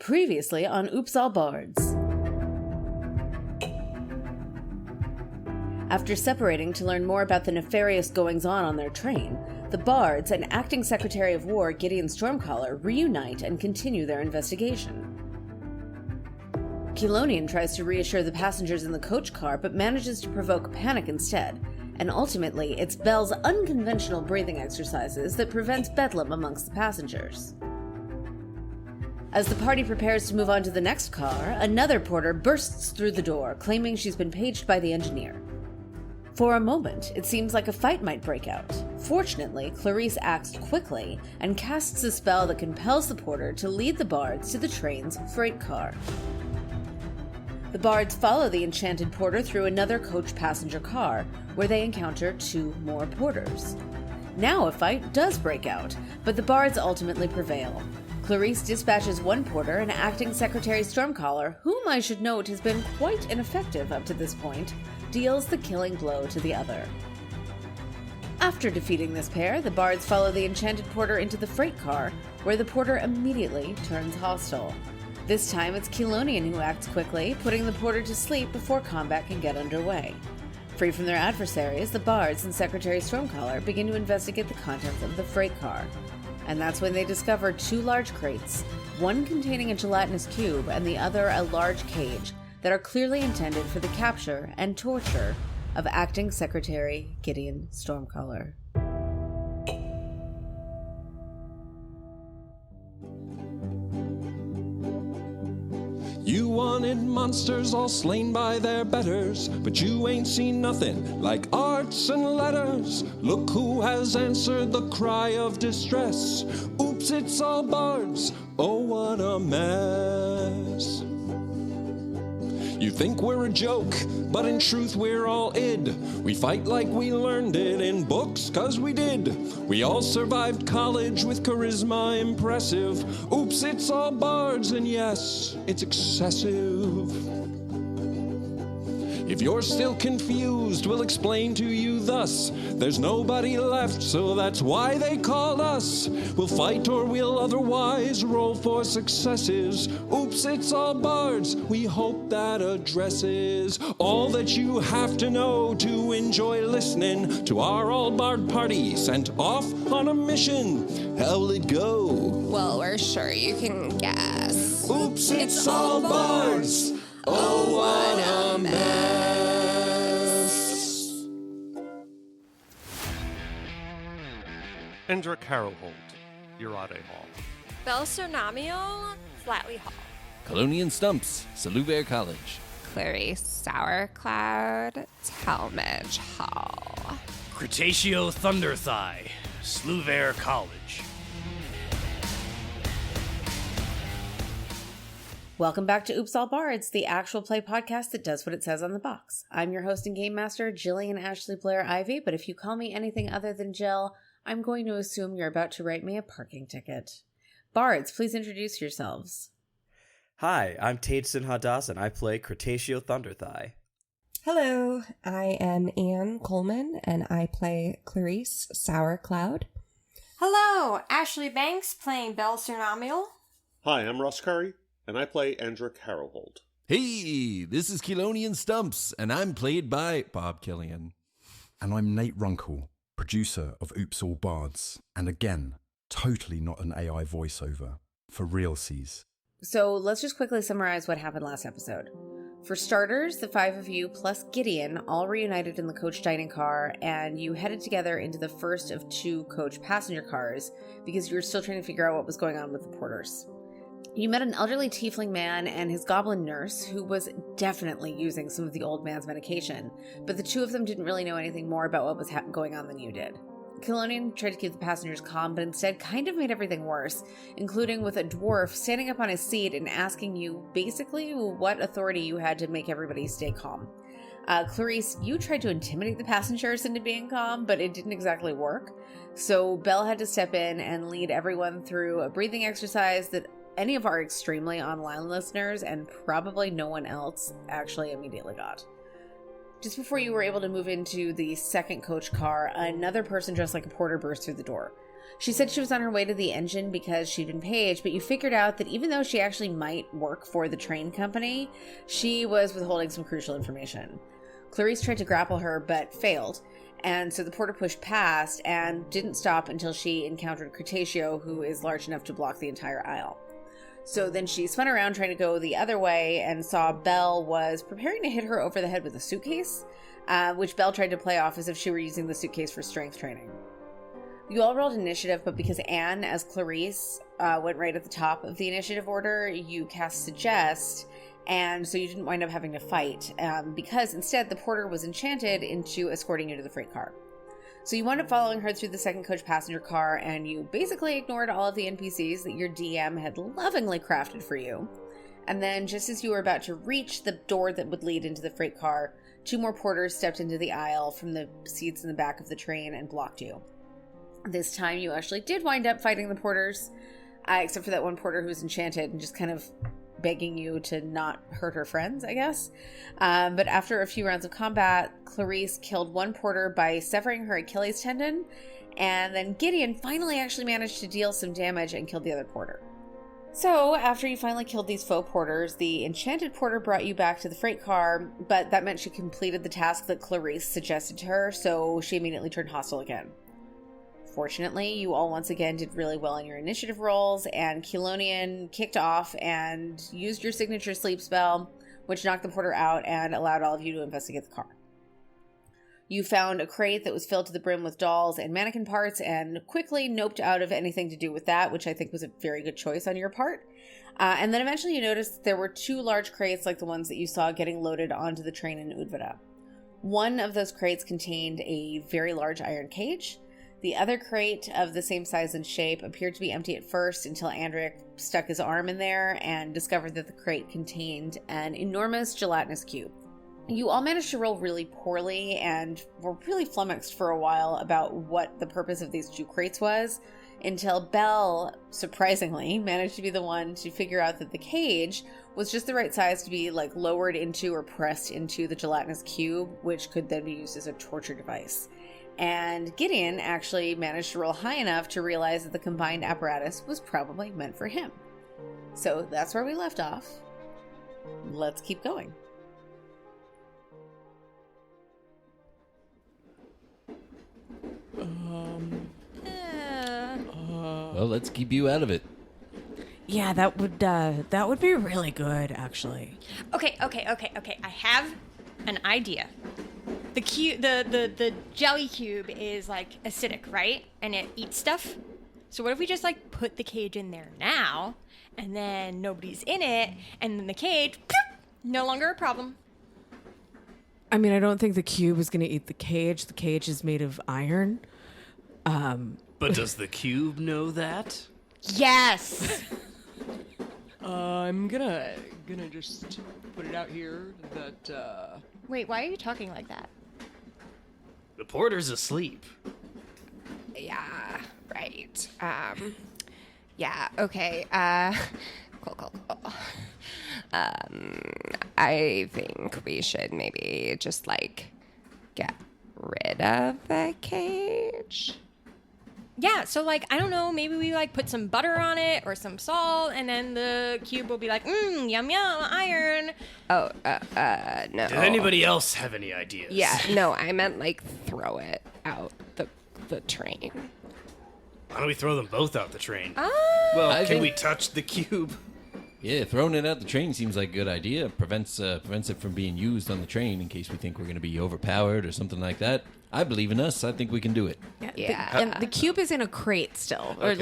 Previously on Oops All Bards. After separating to learn more about the nefarious goings-on on their train, the Bards and Acting Secretary of War Gideon Stormcaller reunite and continue their investigation. Kelonian tries to reassure the passengers in the coach car but manages to provoke panic instead, and ultimately it's Belle's unconventional breathing exercises that prevents bedlam amongst the passengers. As the party prepares to move on to the next car, another porter bursts through the door, claiming she's been paged by the engineer. For a moment, it seems like a fight might break out. Fortunately, Clarice acts quickly and casts a spell that compels the porter to lead the Bards to the train's freight car. The Bards follow the enchanted porter through another coach passenger car, where they encounter two more porters. Now a fight does break out, but the Bards ultimately prevail. Clarice dispatches one porter, and Acting Secretary Stormcaller, whom I should note has been quite ineffective up to this point, deals the killing blow to the other. After defeating this pair, the Bards follow the enchanted porter into the freight car, where the porter immediately turns hostile. This time it's Kelonian who acts quickly, putting the porter to sleep before combat can get underway. Free from their adversaries, the Bards and Secretary Stormcaller begin to investigate the contents of the freight car. And that's when they discover two large crates, one containing a gelatinous cube and the other a large cage, that are clearly intended for the capture and torture of Acting Secretary Gideon Stormcaller. You wanted monsters all slain by their betters, but you ain't seen nothing like arts and letters. Look who has answered the cry of distress. Oops, it's all Bards. Oh, what a mess. You think we're a joke, but in truth we're all id. We fight like we learned it in books, 'cause we did. We all survived college with charisma impressive. Oops, it's all Bards, and yes, it's excessive. If you're still confused, we'll explain to you thus. There's nobody left, so that's why they called us. We'll fight or we'll otherwise roll for successes. Oops, it's all Bards. We hope that addresses all that you have to know to enjoy listening to our all Bard party sent off on a mission. How'll it go? Well, we're sure you can guess. Oops, it's all Bards. Oh, what a mess. Endrick Harrowhold, Urade Hall. Belsornamio, Flatley Hall. Kelonian Stumps, Saluver College. Clarice Sauercloud, Talmadge Hall. Cretaceous Thunderthigh, Sluvair College. Welcome back to Oops All Bards, the actual play podcast that does what it says on the box. I'm your host and game master, Jillian Ashley Blair Ivy, but if you call me anything other than Jill, I'm going to assume you're about to write me a parking ticket. Bards, please introduce yourselves. Hi, I'm Tadeson Hadas, and I play Cretaceous Thunderthigh. Hello, I am Anne Coleman, and I play Clarice Sauercloud. Hello, Ashley Banks playing Belsornamio. Hi, I'm Russ Curry, and I play Endrick Harrowhold. Hey, this is Kelonian Stumps, and I'm played by Bob Killian. And I'm Nate Runkle, producer of Oops All Bards, and again, totally not an AI voiceover, for realsies. So let's just quickly summarize what happened last episode. For starters, the five of you plus Gideon all reunited in the coach dining car, and you headed together into the first of two coach passenger cars because you were still trying to figure out what was going on with the porters. You met an elderly tiefling man and his goblin nurse who was definitely using some of the old man's medication, but the two of them didn't really know anything more about what was going on than you did. Kelonian tried to keep the passengers calm, but instead kind of made everything worse, including with a dwarf standing up on his seat and asking you basically what authority you had to make everybody stay calm. Clarice, you tried to intimidate the passengers into being calm, but it didn't exactly work. So Belle had to step in and lead everyone through a breathing exercise that any of our extremely online listeners, and probably no one else, actually immediately got. Just before you were able to move into the second coach car, another person dressed like a porter burst through the door. She said she was on her way to the engine because she'd been paged, but you figured out that even though she actually might work for the train company, she was withholding some crucial information. Clarice tried to grapple her, but failed, and so the porter pushed past and didn't stop until she encountered Cretaceous, who is large enough to block the entire aisle. So then she spun around trying to go the other way and saw Belle was preparing to hit her over the head with a suitcase, which Belle tried to play off as if she were using the suitcase for strength training. You all rolled initiative, but because Anne, as Clarice, went right at the top of the initiative order, you cast Suggest, and so you didn't wind up having to fight, because instead the porter was enchanted into escorting you to the freight car. So you wound up following her through the second coach passenger car, and you basically ignored all of the NPCs that your DM had lovingly crafted for you. And then, just as you were about to reach the door that would lead into the freight car, 2 more porters stepped into the aisle from the seats in the back of the train and blocked you. This time you actually did wind up fighting the porters, except for that one porter who was enchanted and just kind of begging you to not hurt her friends, I guess. But after a few rounds of combat, Clarice killed one porter by severing her Achilles tendon, and then Gideon finally actually managed to deal some damage and killed the other porter. So, after you finally killed these faux porters, the enchanted porter brought you back to the freight car, but that meant she completed the task that Clarice suggested to her, so she immediately turned hostile again. Fortunately, you all once again did really well on your initiative rolls, and Chelonian kicked off and used your signature sleep spell, which knocked the porter out and allowed all of you to investigate the car. You found a crate that was filled to the brim with dolls and mannequin parts and quickly noped out of anything to do with that, which I think was a very good choice on your part. And then eventually you noticed there were 2 large crates like the ones that you saw getting loaded onto the train in Udvada. One of those crates contained a very large iron cage. The other crate, of the same size and shape, appeared to be empty at first until Andric stuck his arm in there and discovered that the crate contained an enormous gelatinous cube. You all managed to roll really poorly and were really flummoxed for a while about what the purpose of these 2 crates was, until Belle, surprisingly, managed to be the one to figure out that the cage was just the right size to be lowered into or pressed into the gelatinous cube, which could then be used as a torture device. And Gideon actually managed to roll high enough to realize that the combined apparatus was probably meant for him. So that's where we left off. Let's keep going. Well, let's keep you out of it. Yeah, that would be really good, actually. Okay. I have an idea. The jelly cube is acidic, right? And it eats stuff. So what if we just put the cage in there now, and then nobody's in it, and then the cage, no longer a problem. I mean, I don't think the cube is going to eat the cage. The cage is made of iron. But does the cube know that? Yes. I'm gonna just put it out here that. Wait, why are you talking like that? The porter's asleep. Yeah, right. Yeah, okay. Cool. I think we should maybe just, get rid of the cage. Yeah, so, I don't know, maybe we, put some butter on it or some salt, and then the cube will be yum, iron. Oh, no. Did anybody else have any ideas? Yeah, no, I meant, throw it out the train. Why don't we throw them both out the train? Well, can we touch the cube? Yeah, throwing it out the train seems like a good idea. Prevents it from being used on the train in case we think we're going to be overpowered or something like that. I believe in us. I think we can do it. Yeah. And the cube is in a crate still, or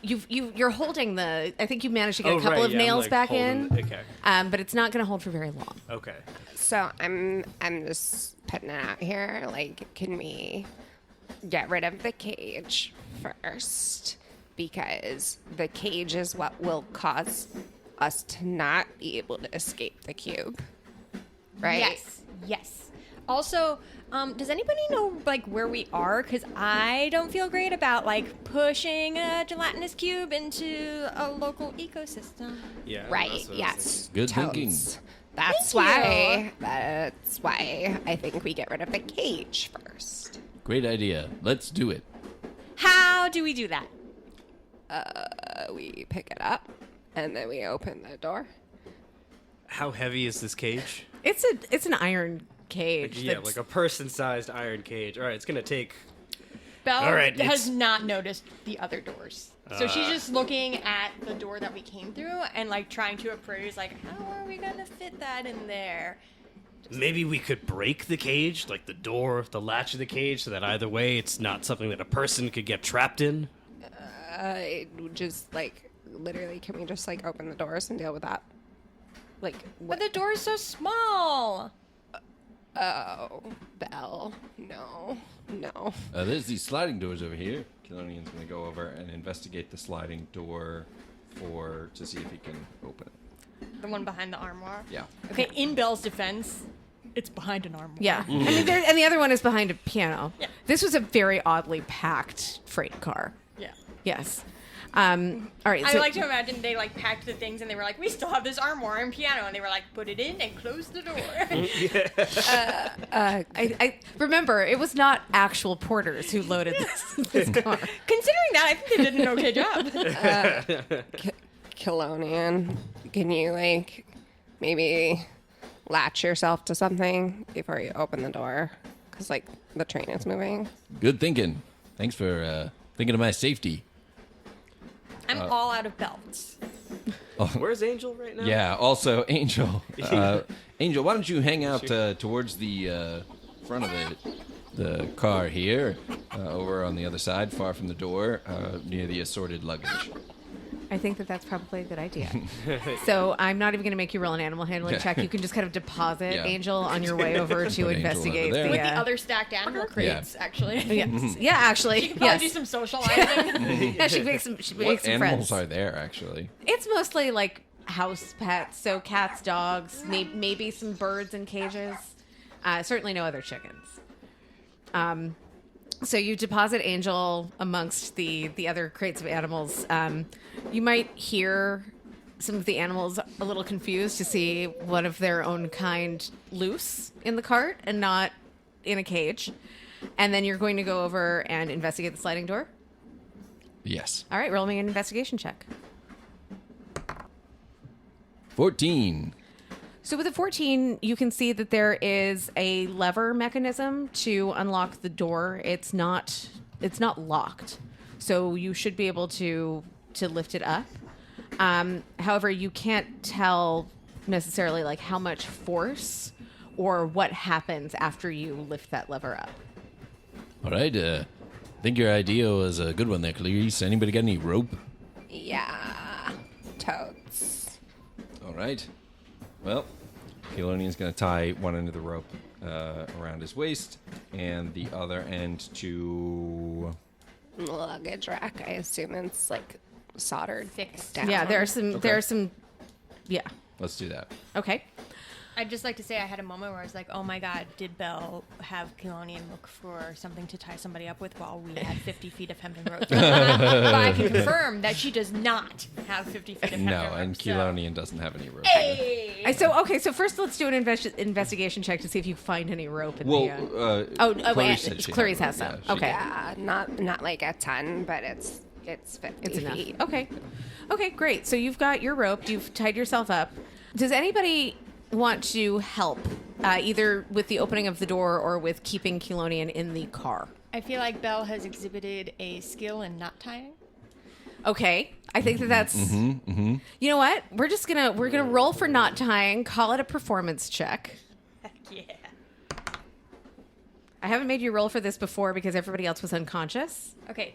you're holding the. I think you managed to get a couple of nails back in. Okay. But it's not going to hold for very long. Okay. So I'm just putting it out here. Can we get rid of the cage first? Because the cage is what will cause us to not be able to escape the cube. Right? Yes. Also, does anybody know where we are? Because I don't feel great about pushing a gelatinous cube into a local ecosystem. Yeah. Right. Yes. Good Totes. thinking. That's why I think we get rid of the cage first. Great idea. Let's do it. How do we do that? We pick it up, and then we open the door. How heavy is this cage? It's an iron cage. Yeah, like a person-sized iron cage. All right, it's gonna take. Belle All right, has not noticed the other doors. So she's Uh. just looking at the door that we came through and like trying to appraise like how are we gonna fit that in there? Maybe we could break the cage, like the door, the latch of the cage, so that either way it's not something that a person could get trapped in. Just like literally, can we just like open the doors and deal with that? Like, But the door is so small. Oh, Belle, no. There's these sliding doors over here. Kilonian's going to go over and investigate the sliding door to see if he can open it. The one behind the armoire. Yeah. Okay, in Belle's defense, it's behind an armoire. Yeah. I mean, and the other one is behind a piano. Yeah. This was a very oddly packed freight car. Yeah. Yes. All right. I So, like to imagine they like packed the things and they were like, we still have this armoire and piano, and they were like, put it in and close the door. I remember it was not actual porters who loaded this car. Considering that, I think they did an okay job. Kilonian, can you like maybe latch yourself to something before you open the door? Because like the train is moving. Good thinking. Thanks for thinking of my safety. I'm all out of belts. Where's Angel right now? Yeah, also, Angel. Angel, why don't you hang out towards the front of the car here, over on the other side, far from the door, near the assorted luggage. I think that that's probably a good idea. So I'm not even going to make you roll an animal handling check. You can just kind of deposit Yeah. Angel on your way over to Put Angel investigate over there. With the other stacked animal crates, actually. Yes. Yeah, actually. She could probably do Yes. some socializing. Yeah, she makes some What friends. animals are there, actually? It's mostly like house pets, so cats, dogs, maybe some birds in cages. Certainly no other chickens. So you deposit Angel amongst the other crates of animals. You might hear some of the animals a little confused to see one of their own kind loose in the cart and not in a cage. And then you're going to go over and investigate the sliding door. Yes. All right, roll me an investigation check. 14. So with a 14, you can see that there is a lever mechanism to unlock the door. It's not locked, so you should be able to lift it up. However, you can't tell necessarily like how much force or what happens after you lift that lever up. All right. I think your idea was a good one there, Clarice. Anybody got any rope? Yeah, totes. All right. Well, Kilonian's going to tie one end of the rope around his waist and the other end to... Luggage rack. I assume it's like soldered Fixed. down. Yeah, there are some. Yeah. Let's do that. Okay. I'd just like to say I had a moment where I was like, oh my god, did Belle have Kilonian look for something to tie somebody up with while we had 50 feet of hempen rope? But I can confirm that she does not have 50 feet of hempen No, rope. and Kilonian doesn't have any rope. Hey! So first let's do an investigation check to see if you find any rope in the... Clarice said she Clarice had has rope. some. Yeah, she Okay. Yeah, not like a ton, but it's 50 It's enough. feet. Okay, great. So you've got your rope. You've tied yourself up. Does anybody want to help, either with the opening of the door or with keeping Kilonian in the car? I feel like Belle has exhibited a skill in knot tying. Okay, I think that's. You know what? We're gonna roll for knot tying. Call it a performance check. Heck yeah. I haven't made you roll for this before because everybody else was unconscious. Okay,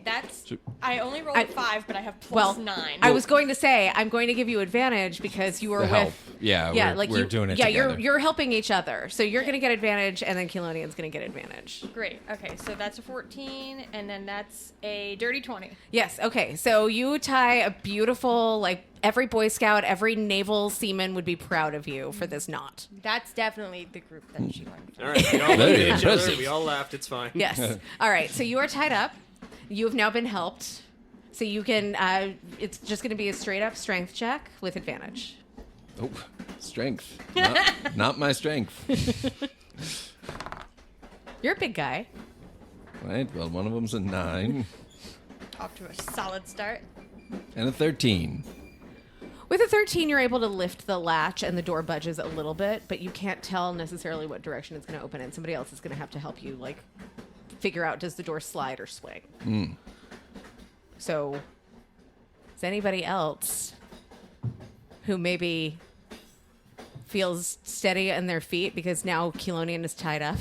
I only rolled a 5, but I have Well, plus 9. I was going to say I'm going to give you advantage because you were The with. help. Yeah, we're you, doing it Yeah, together. you're helping each other, so you're going to get advantage, and then Kilonian's going to get advantage. Great. Okay, so that's a 14, and then that's a dirty 20. Yes. Okay. So you tie a beautiful, like every Boy Scout, every naval seaman would be proud of you for this knot. That's definitely the group that she learned from. All right, we all looked Very at each other. impressive. We all laughed. It's fine. Yes. All right. So you are tied up. You have now been helped. So you can. It's just going to be a straight up strength check with advantage. Oh, strength. Not my strength. You're a big guy. Right, well, one of them's a 9. off to a solid start. And a 13. With a 13, you're able to lift the latch and the door budges a little bit, but you can't tell necessarily what direction it's going to open in. Somebody else is going to have to help you, like, figure out, does the door slide or swing? So, is anybody else who maybe feels steady on their feet because now Kelonian is tied up?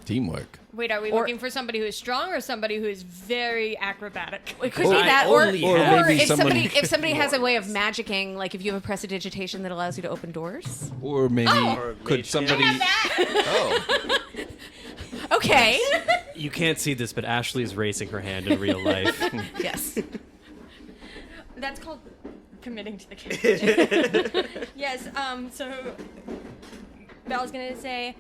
Teamwork. Wait, are we looking for somebody who is strong or somebody who is very acrobatic? It could be that, or maybe if somebody has a way of magicking, like if you have a prestidigitation that allows you to open doors. Or maybe could somebody... Oh. Okay. You can't see this, but Ashley is raising her hand in real life. Yes. That's called committing to the cage. Yes, so Belle's gonna say,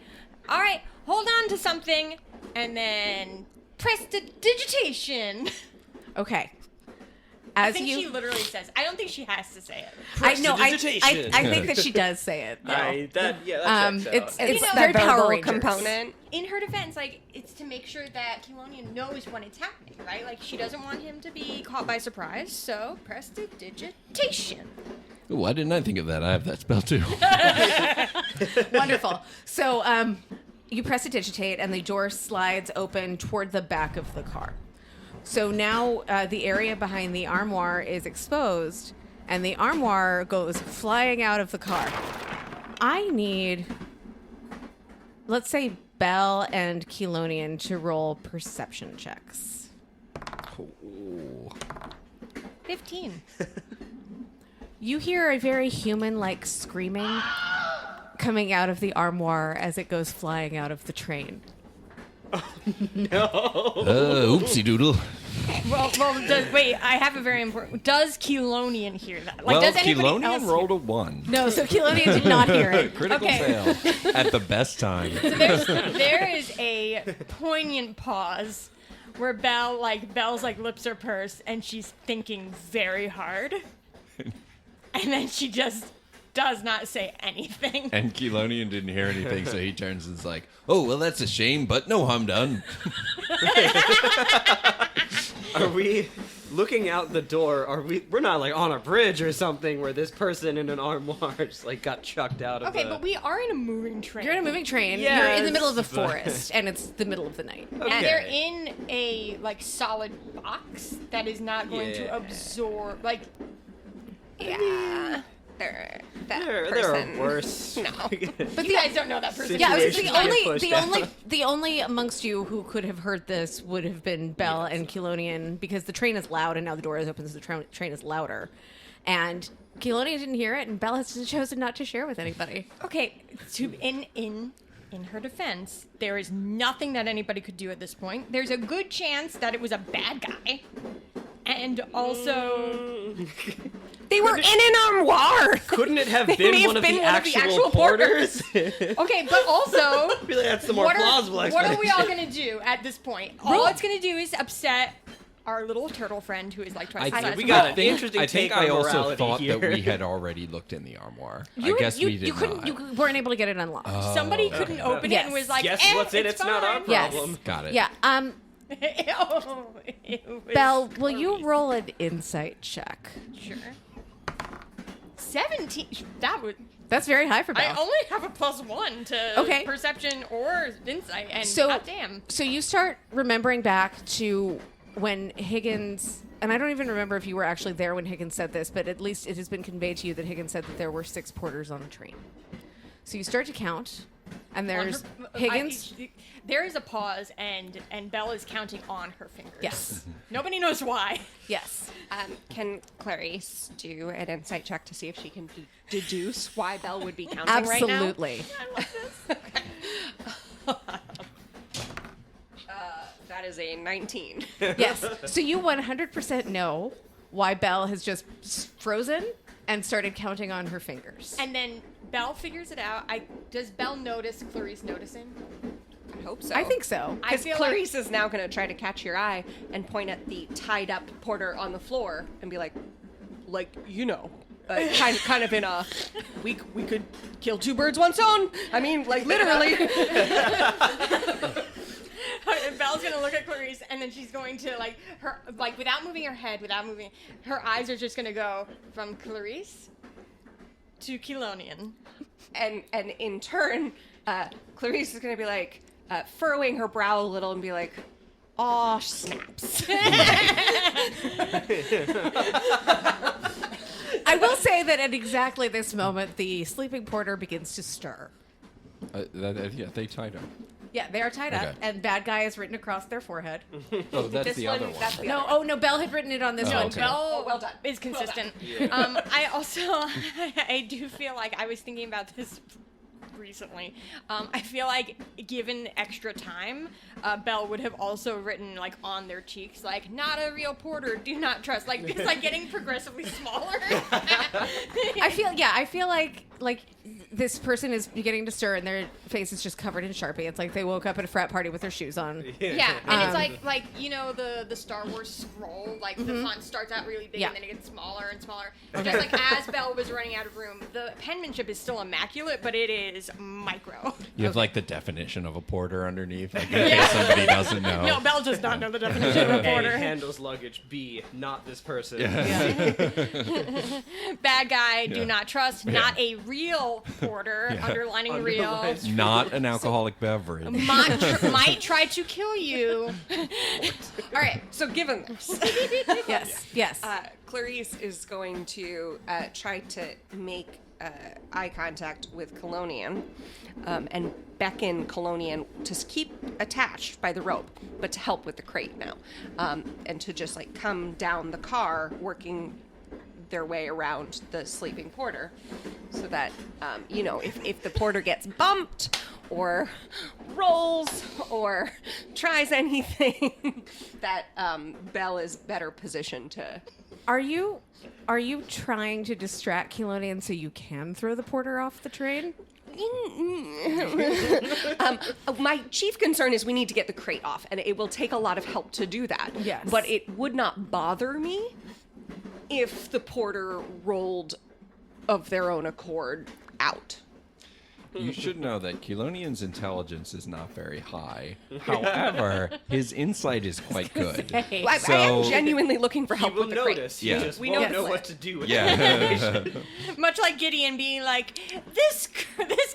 all right, hold on to something, and then prestidigitation. Okay. I think she literally says. I don't think she has to say it. I know. I think that she does say it. Though. That checks out. It's a very Power verbal Rangers component. In her defense, like, it's to make sure that Kelonian knows when it's happening, right? Like, she doesn't want him to be caught by surprise, so prestidigitation. Ooh, why didn't I think of that? I have that spell too. Wonderful. So you prestidigitate, and the door slides open toward the back of the car. So now the area behind the armoire is exposed, and the armoire goes flying out of the car. I need, let's say, Belle and Kelonian to roll perception checks. 15. You hear a very human-like screaming coming out of the armoire as it goes flying out of the train. Oopsie doodle. Well, wait, I have a very important... Does Kelonian hear that? Like, Well, does anybody Kelonian else rolled a 1. No, so Kelonian did not hear it. Critical fail at the best time. So there is a poignant pause where Belle's lips are pursed and she's thinking very hard. And then she just does not say anything. And Kelonian didn't hear anything, so he turns and is like, oh, well, that's a shame, but no harm done. Are we looking out the door? We're not like on a bridge or something where this person in an armoire just like got chucked out of Okay, but we are in a moving train. You're in a moving train. Yes, You're in the middle of the but- forest, and it's the middle of the night. And they're in a solid box that is not going to absorb Yeah. There are worse. No. But you guys don't know that person. Yeah, I was Situations the only amongst you who could have heard this would have been Belle and Kelonian, because the train is loud and now the door is open, so the train is louder. And Kelonian didn't hear it, and Belle has chosen not to share with anybody. Okay, in her defense, there is nothing that anybody could do at this point. There's a good chance that it was a bad guy. And also... They were in an armoire. Couldn't it have been one of the actual porters? Okay, but also... I feel like that's the more plausible What explanation. are we all going to do at this point? All it's going to do is upset our little turtle friend who is like twice the size. We got an interesting I think take on I also morality thought here. that we had already looked in the armoire. You I guess we did couldn't. not. You weren't able to get it unlocked. Somebody couldn't open it and was like, Guess what's in it's not our fine. problem. Got it. Yeah. Oh, it was Belle, will you Clarice. roll an insight check? Sure. 17. That's very high for Belle. I only have a +1 to perception or insight, and goddamn. So you start remembering back to when Higgins, and I don't even remember if you were actually there when Higgins said this, but at least it has been conveyed to you that Higgins said that there were 6 porters on the train. So you start to count, and there's Higgins. There is a pause, and Belle is counting on her fingers. Yes. Nobody knows why. Yes. Can Clarice do an insight check to see if she can deduce why Belle would be counting right now? Absolutely. I love this. That is a 19. Yes. So you 100% know why Belle has just frozen and started counting on her fingers. And then Belle figures it out. Does Belle notice Clarice noticing? I hope so. I think so. Because Clarice is now going to try to catch your eye and point at the tied up porter on the floor and be like, kind of in a, we could kill 2 birds, 1 stone. I mean, like literally. Belle's gonna look at Clarice, and then she's going to without moving her head, her eyes are just gonna go from Clarice to Kelonian, and in turn, Clarice is gonna be like furrowing her brow a little and be like, "Aw, snaps." I will say that at exactly this moment, the sleeping porter begins to stir. Yeah, they tied up. Yeah, they are tied up, Okay. and bad guy is written across their forehead. Oh, that's This the one- other one. that's the No, other oh no, Belle had written it on this one. okay. Belle well done. is consistent. Yeah. I also, I do feel like I was thinking about this recently. I feel like given extra time, Belle would have also written like on their cheeks, like "not a real porter, do not trust." Like it's like getting progressively smaller. I feel like this person is beginning to stir, and their face is just covered in Sharpie. It's like they woke up at a frat party with their shoes on. Yeah, and it's like you know the Star Wars scroll, like the font starts out really big Yeah. and then it gets smaller and smaller. Okay. Just like as Belle was running out of room, the penmanship is still immaculate, but it is micro. You have like the definition of a porter underneath, like in case somebody doesn't know. No, Belle does not know the definition of a A porter. handles luggage. B, not this person. Bad guy, do Yeah. not trust. Not a real porter. Yeah. Underlining real. Underlines Not an alcoholic beverage. Might try to kill you. All right, so given this, Yes. Clarice is going to try to make eye contact with Kelonian and beckon Kelonian to keep attached by the rope, but to help with the crate now, and to just like come down the car, working their way around the sleeping porter, so that if the porter gets bumped or rolls or tries anything, that Belle is better positioned to. Are you trying to distract Kelonian so you can throw the porter off the train? My chief concern is we need to get the crate off, and it will take a lot of help to do that. Yes. But it would not bother me if the porter rolled of their own accord out. You should know that Kelonian's intelligence is not very high. However, his insight is quite good. I am genuinely looking for He help will with the crate. notice. Yeah. He just We won't notice know it. what to do with Yeah. Much like Gideon being like, this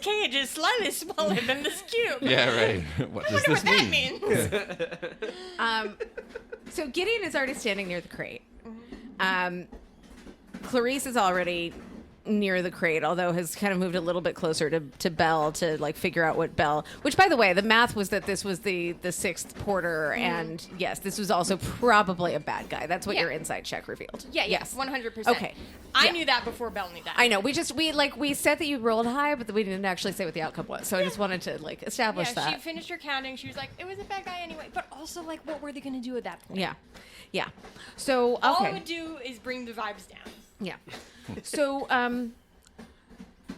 cage is slightly smaller than this cube. Yeah, right. What does this That mean? means. So Gideon is already standing near the crate. Clarice is already near the crate, although has kind of moved a little bit closer to Belle to like figure out what Belle. Which, by the way, the math was that this was the sixth porter, and yes, this was also probably a bad guy. That's what Yeah. your inside check revealed. Yeah, Yes. 100%. Okay. I Yeah. knew that before Belle knew that. I know. We said that you rolled high, but we didn't actually say what the outcome was. So I just wanted to like establish Yeah, that. she finished her counting. She was like, it was a bad guy anyway. But also, like, what were they going to do at that point? Yeah. So okay. All it would do is bring the vibes down. Yeah. So,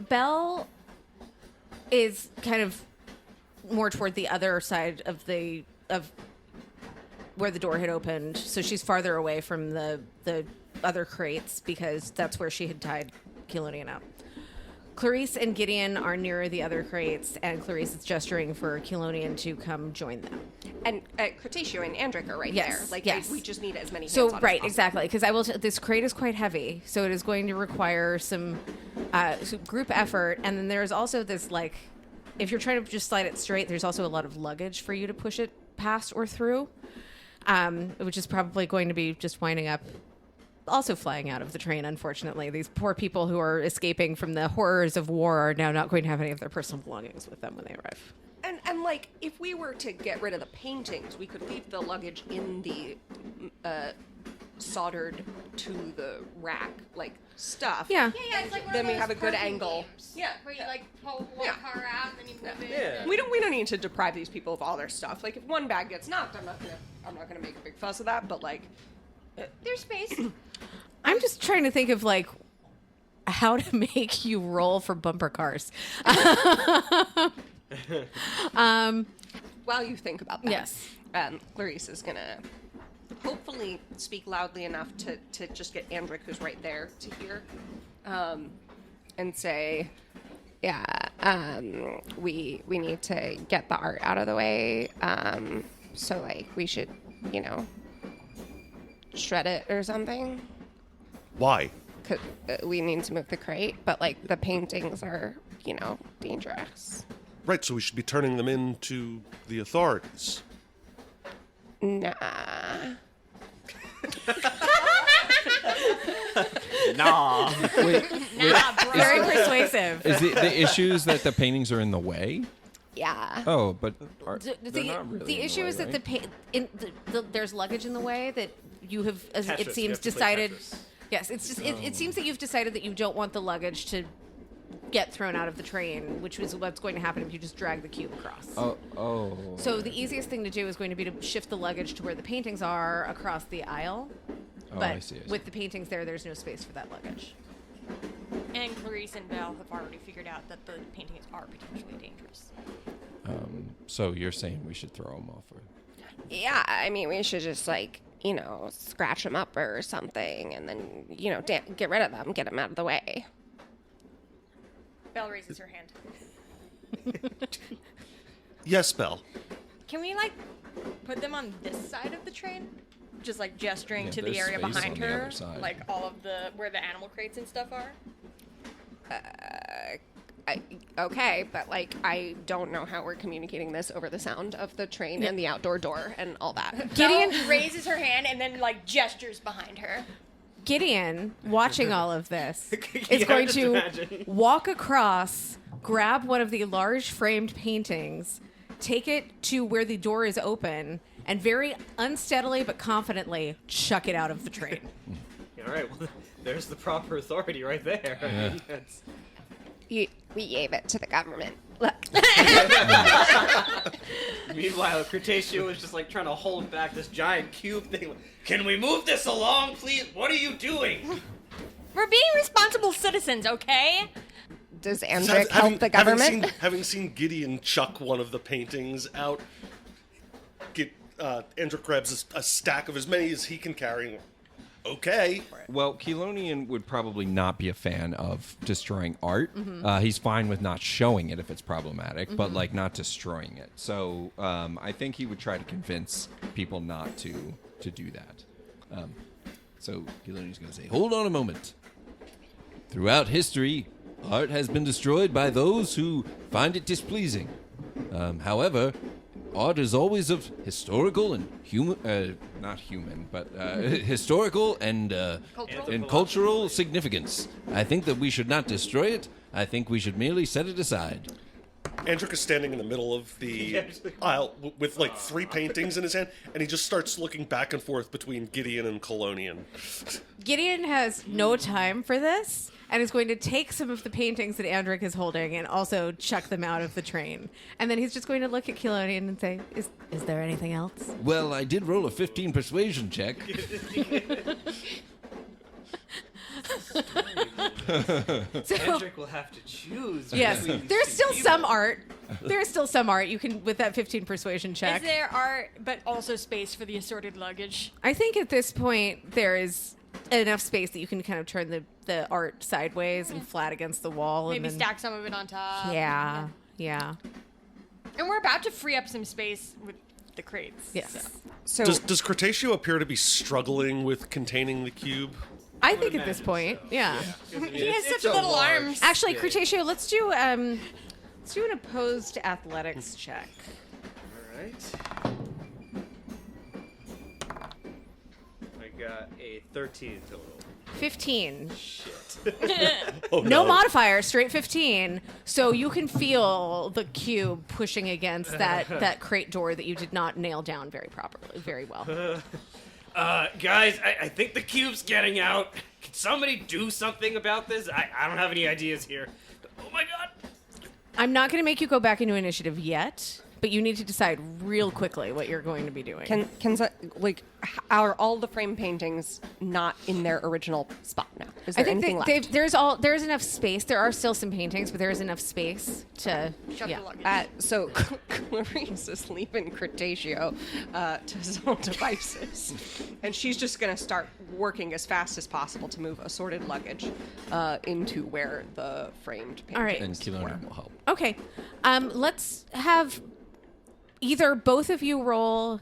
Belle is kind of more toward the other side of where the door had opened. So she's farther away from the other crates because that's where she had tied Kelonian up. Clarice and Gideon are near the other crates, and Clarice is gesturing for Kelonian to come join them. And Crotaceo and Andric are right Yes, there. Like, yes. we just need as many hands So on as right, possible. exactly, because this crate is quite heavy, so it is going to require some group effort. And then there's also this like, if you're trying to just slide it straight, there's also a lot of luggage for you to push it past or through, which is probably going to be just winding up. Also flying out of the train, unfortunately. These poor people who are escaping from the horrors of war are now not going to have any of their personal belongings with them when they arrive. And like, if we were to get rid of the paintings, we could leave the luggage in the soldered to the rack, like, stuff. Yeah. Yeah, it's like one Then of we those have a good parking angle. games. Yeah. Where you, like, pull one car out and then you move it. Yeah. We don't need to deprive these people of all their stuff. Like, if one bag gets knocked, I'm not gonna make a big fuss of that, but like, There's space. I'm just trying to think of like how to make you roll for bumper cars. while you think about that, Yes. Clarice is gonna hopefully speak loudly enough to just get Andric, who's right there, to hear, and say, "Yeah, we need to get the art out of the way. So, like, we should, shred it or something. Why? 'Cause we need to move the crate, but, like, the paintings are, dangerous. Right, so we should be turning them in to the authorities. Nah. Nah. Wait, Very persuasive. is the issues that the paintings are in the way? Yeah. Oh, but The, not really the in issue way, is that right? there's luggage in the way that you have, as Tetris, it you seems, have to play decided. Tetris. Yes, it's just it seems that you've decided that you don't want the luggage to get thrown out of the train, which is what's going to happen if you just drag the cube across. Oh. So the easiest thing to do is going to be to shift the luggage to where the paintings are across the aisle. Oh, But I see. with the paintings there's no space for that luggage. And Clarice and Belle have already figured out that the paintings are potentially dangerous. So you're saying we should throw them off? Or... Yeah, I mean, we should just, scratch them up or something, and then, get rid of them, get them out of the way. Belle raises her hand. Yes, Belle. Can we, put them on this side of the train? Just, gesturing Yeah, to the there's area space behind on the her. other side. All of where the animal crates and stuff are? Okay, but, I don't know how we're communicating this over the sound of the train and the outdoor door and all that. Gideon raises her hand and then, gestures behind her. Gideon, watching all of this, Yeah, is going just to imagine. walk across, grab one of the large framed paintings, take it to where the door is open, and very unsteadily but confidently chuck it out of the train. All right, well, there's the proper authority right there. I mean, that's- We gave it to the government. Look. Meanwhile, Cretaceous was just trying to hold back this giant cube thing. Can we move this along, please? What are you doing? We're being responsible citizens, okay? Does Andric help the government? Having seen Gideon chuck one of the paintings out, Andric grabs a stack of as many as he can carry. Okay. Well, Kelonian would probably not be a fan of destroying art. Mm-hmm. He's fine with not showing it if it's problematic, but not destroying it. So I think he would try to convince people not to do that. So Kelonian's going to say, "Hold on a moment. Throughout history, art has been destroyed by those who find it displeasing. However, art is always of historical and historical and cultural significance. I think that we should not destroy it. I think we should merely set it aside." Andric is standing in the middle of the aisle with 3 paintings in his hand, and he just starts looking back and forth between Gideon and Kelonian. Gideon has no time for this and is going to take some of the paintings that Andric is holding and also chuck them out of the train. And then he's just going to look at Kelonian and say, is there anything else? Well, I did roll a 15 persuasion check. Andric will have to choose. Yes, between there's these still two some people. art. There's still some art you can, with that 15 persuasion check. Is there art, but also space for the assorted luggage? I think at this point there is enough space that you can kind of turn the art sideways and flat against the wall. Maybe and then, stack some of it on top. Yeah. And we're about to free up some space with the crates. Yes. So Does Cretaceous appear to be struggling with containing the cube? I think at this point, yeah. He has such little arms. Actually, Cretaceous, let's do an opposed athletics check. All right. I got a 13 total. 15. Oh, No modifier, straight 15. So you can feel the cube pushing against that crate door that you did not nail down very well. Guys, I think the cube's getting out. Can somebody do something about this? I don't have any ideas here. Oh my god. I'm not going to make you go back into initiative yet, but you need to decide real quickly what you're going to be doing. Are all the frame paintings not in their original spot now? Is there I think anything left? there's enough space. There are still some paintings, but there is enough space to Shut yeah. the luggage. So Clarice is leaving Cretaceous to his own devices, and she's just going to start working as fast as possible to move assorted luggage into where the framed paintings All right. And Kelonian will help. Okay. Let's have Either both of you roll,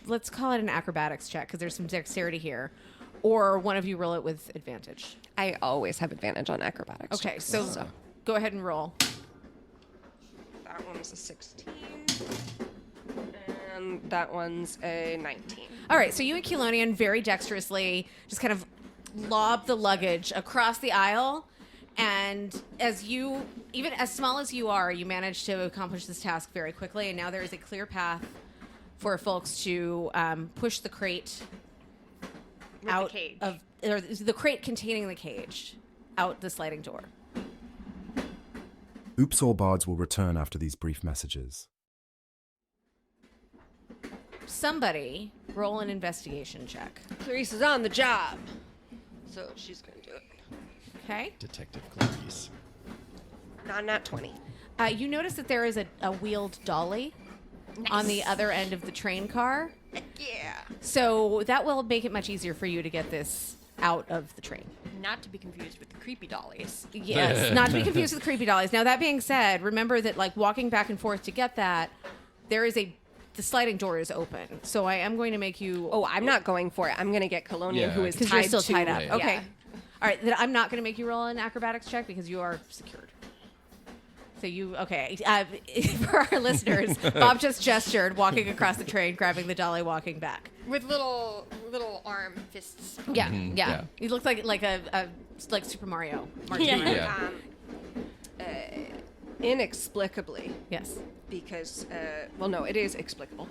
let's call it an acrobatics check because there's some dexterity here, or one of you roll it with advantage. I always have advantage on acrobatics. Okay, checks, so go ahead and roll. That one's a 16. And that one's a 19. All right, so you and Kelonian very dexterously just kind of lob the luggage across the aisle, and even as small as you are, you manage to accomplish this task very quickly, and now there is a clear path for folks to push the crate out of, or the crate containing the cage out the sliding door. Oops All Bards will return after these brief messages. Somebody roll an investigation check. Clarice is on the job, so she's going to do it. Okay. Detective Clarice. Not 20. You notice that there is a wheeled dolly on the other end of the train car. Yeah. So that will make it much easier for you to get this out of the train. Not to be confused with the creepy dollies. Yes, not to be confused with creepy dollies. Now, that being said, remember that, like, walking back and forth to get that, the sliding door is open. So I am going to make you... Oh, I'm not going for it. I'm going to get Kelonian, who is tied you're still tied to... up. Yeah. Okay. All right, then I'm not going to make you roll an acrobatics check because you are secured. So okay. For our listeners, Bob just gestured, walking across the train, grabbing the dolly, walking back. With little arm fists. Yeah, yeah. He looks like Super Mario. Yeah. Inexplicably. Yes. Because, no, it is explicable.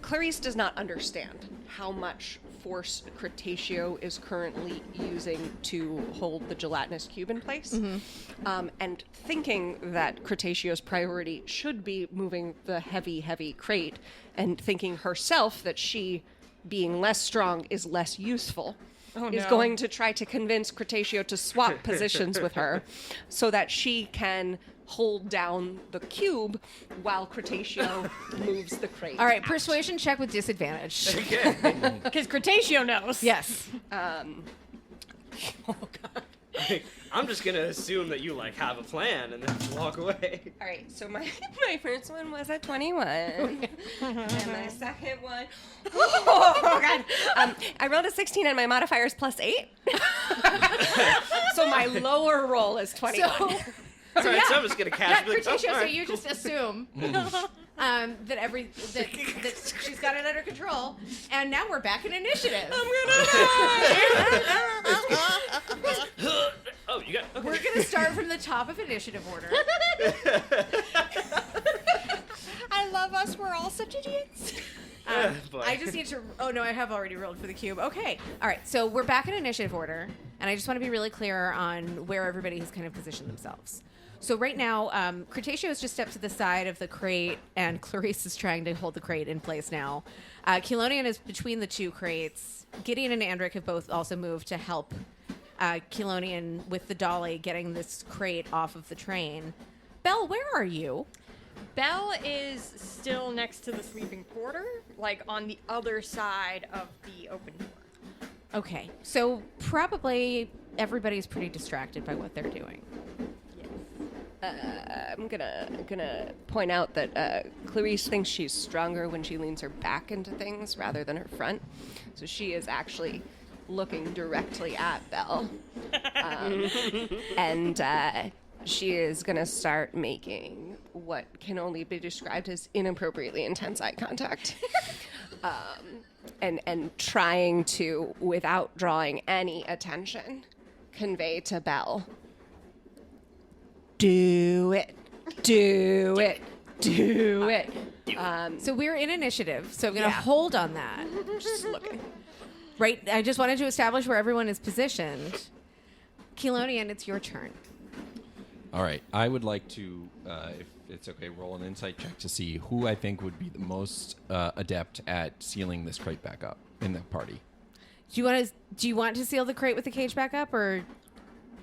Clarice does not understand how much force Cretaceous is currently using to hold the gelatinous cube in place. Mm-hmm. And thinking that Cretaceous' priority should be moving the heavy crate, and thinking herself that she, being less strong, is less useful. Is going to try to convince Cretaceous to swap positions with her so that she can hold down the cube while Cretaceous moves the crate. All right, out. persuasion check with disadvantage. Because Cretaceous knows. Yes. Oh God. I'm just gonna assume that you have a plan and then just walk away. All right, so my first one was a 21, and my second one, oh God, I rolled a 16 and my modifier is +8. So my lower roll is 21. All right, so I'm just gonna casually. Cretaceous, all right, so you cool. just assume that she's got it under control, and now we're back in initiative. Oh, you got. Okay. We're gonna start from the top of initiative order. I love us. We're all such idiots. I just need to. Oh no, I have already rolled for the cube. Okay, all right. So we're back in initiative order, and I just want to be really clear on where everybody has kind of positioned themselves. So right now, Cretaceous has just stepped to the side of the crate, and Clarice is trying to hold the crate in place now. Kelonian is between the two crates. Gideon and Andric have both also moved to help Kelonian with the dolly getting this crate off of the train. Belle, where are you? Belle is still next to the sleeping porter, on the other side of the open door. Okay, so probably everybody's pretty distracted by what they're doing. I'm gonna point out that Clarice thinks she's stronger when she leans her back into things rather than her front. So she is actually looking directly at Belle. And she is gonna start making what can only be described as inappropriately intense eye contact. And trying to, without drawing any attention, convey to Belle, do it. So we're in initiative, so I'm going to hold on that. Just looking. Right, I just wanted to establish where everyone is positioned. Kelonian, it's your turn. All right. I would like to, if it's okay, roll an insight check to see who I think would be the most adept at sealing this crate back up in the party. Do you want to seal the crate with the cage back up, or?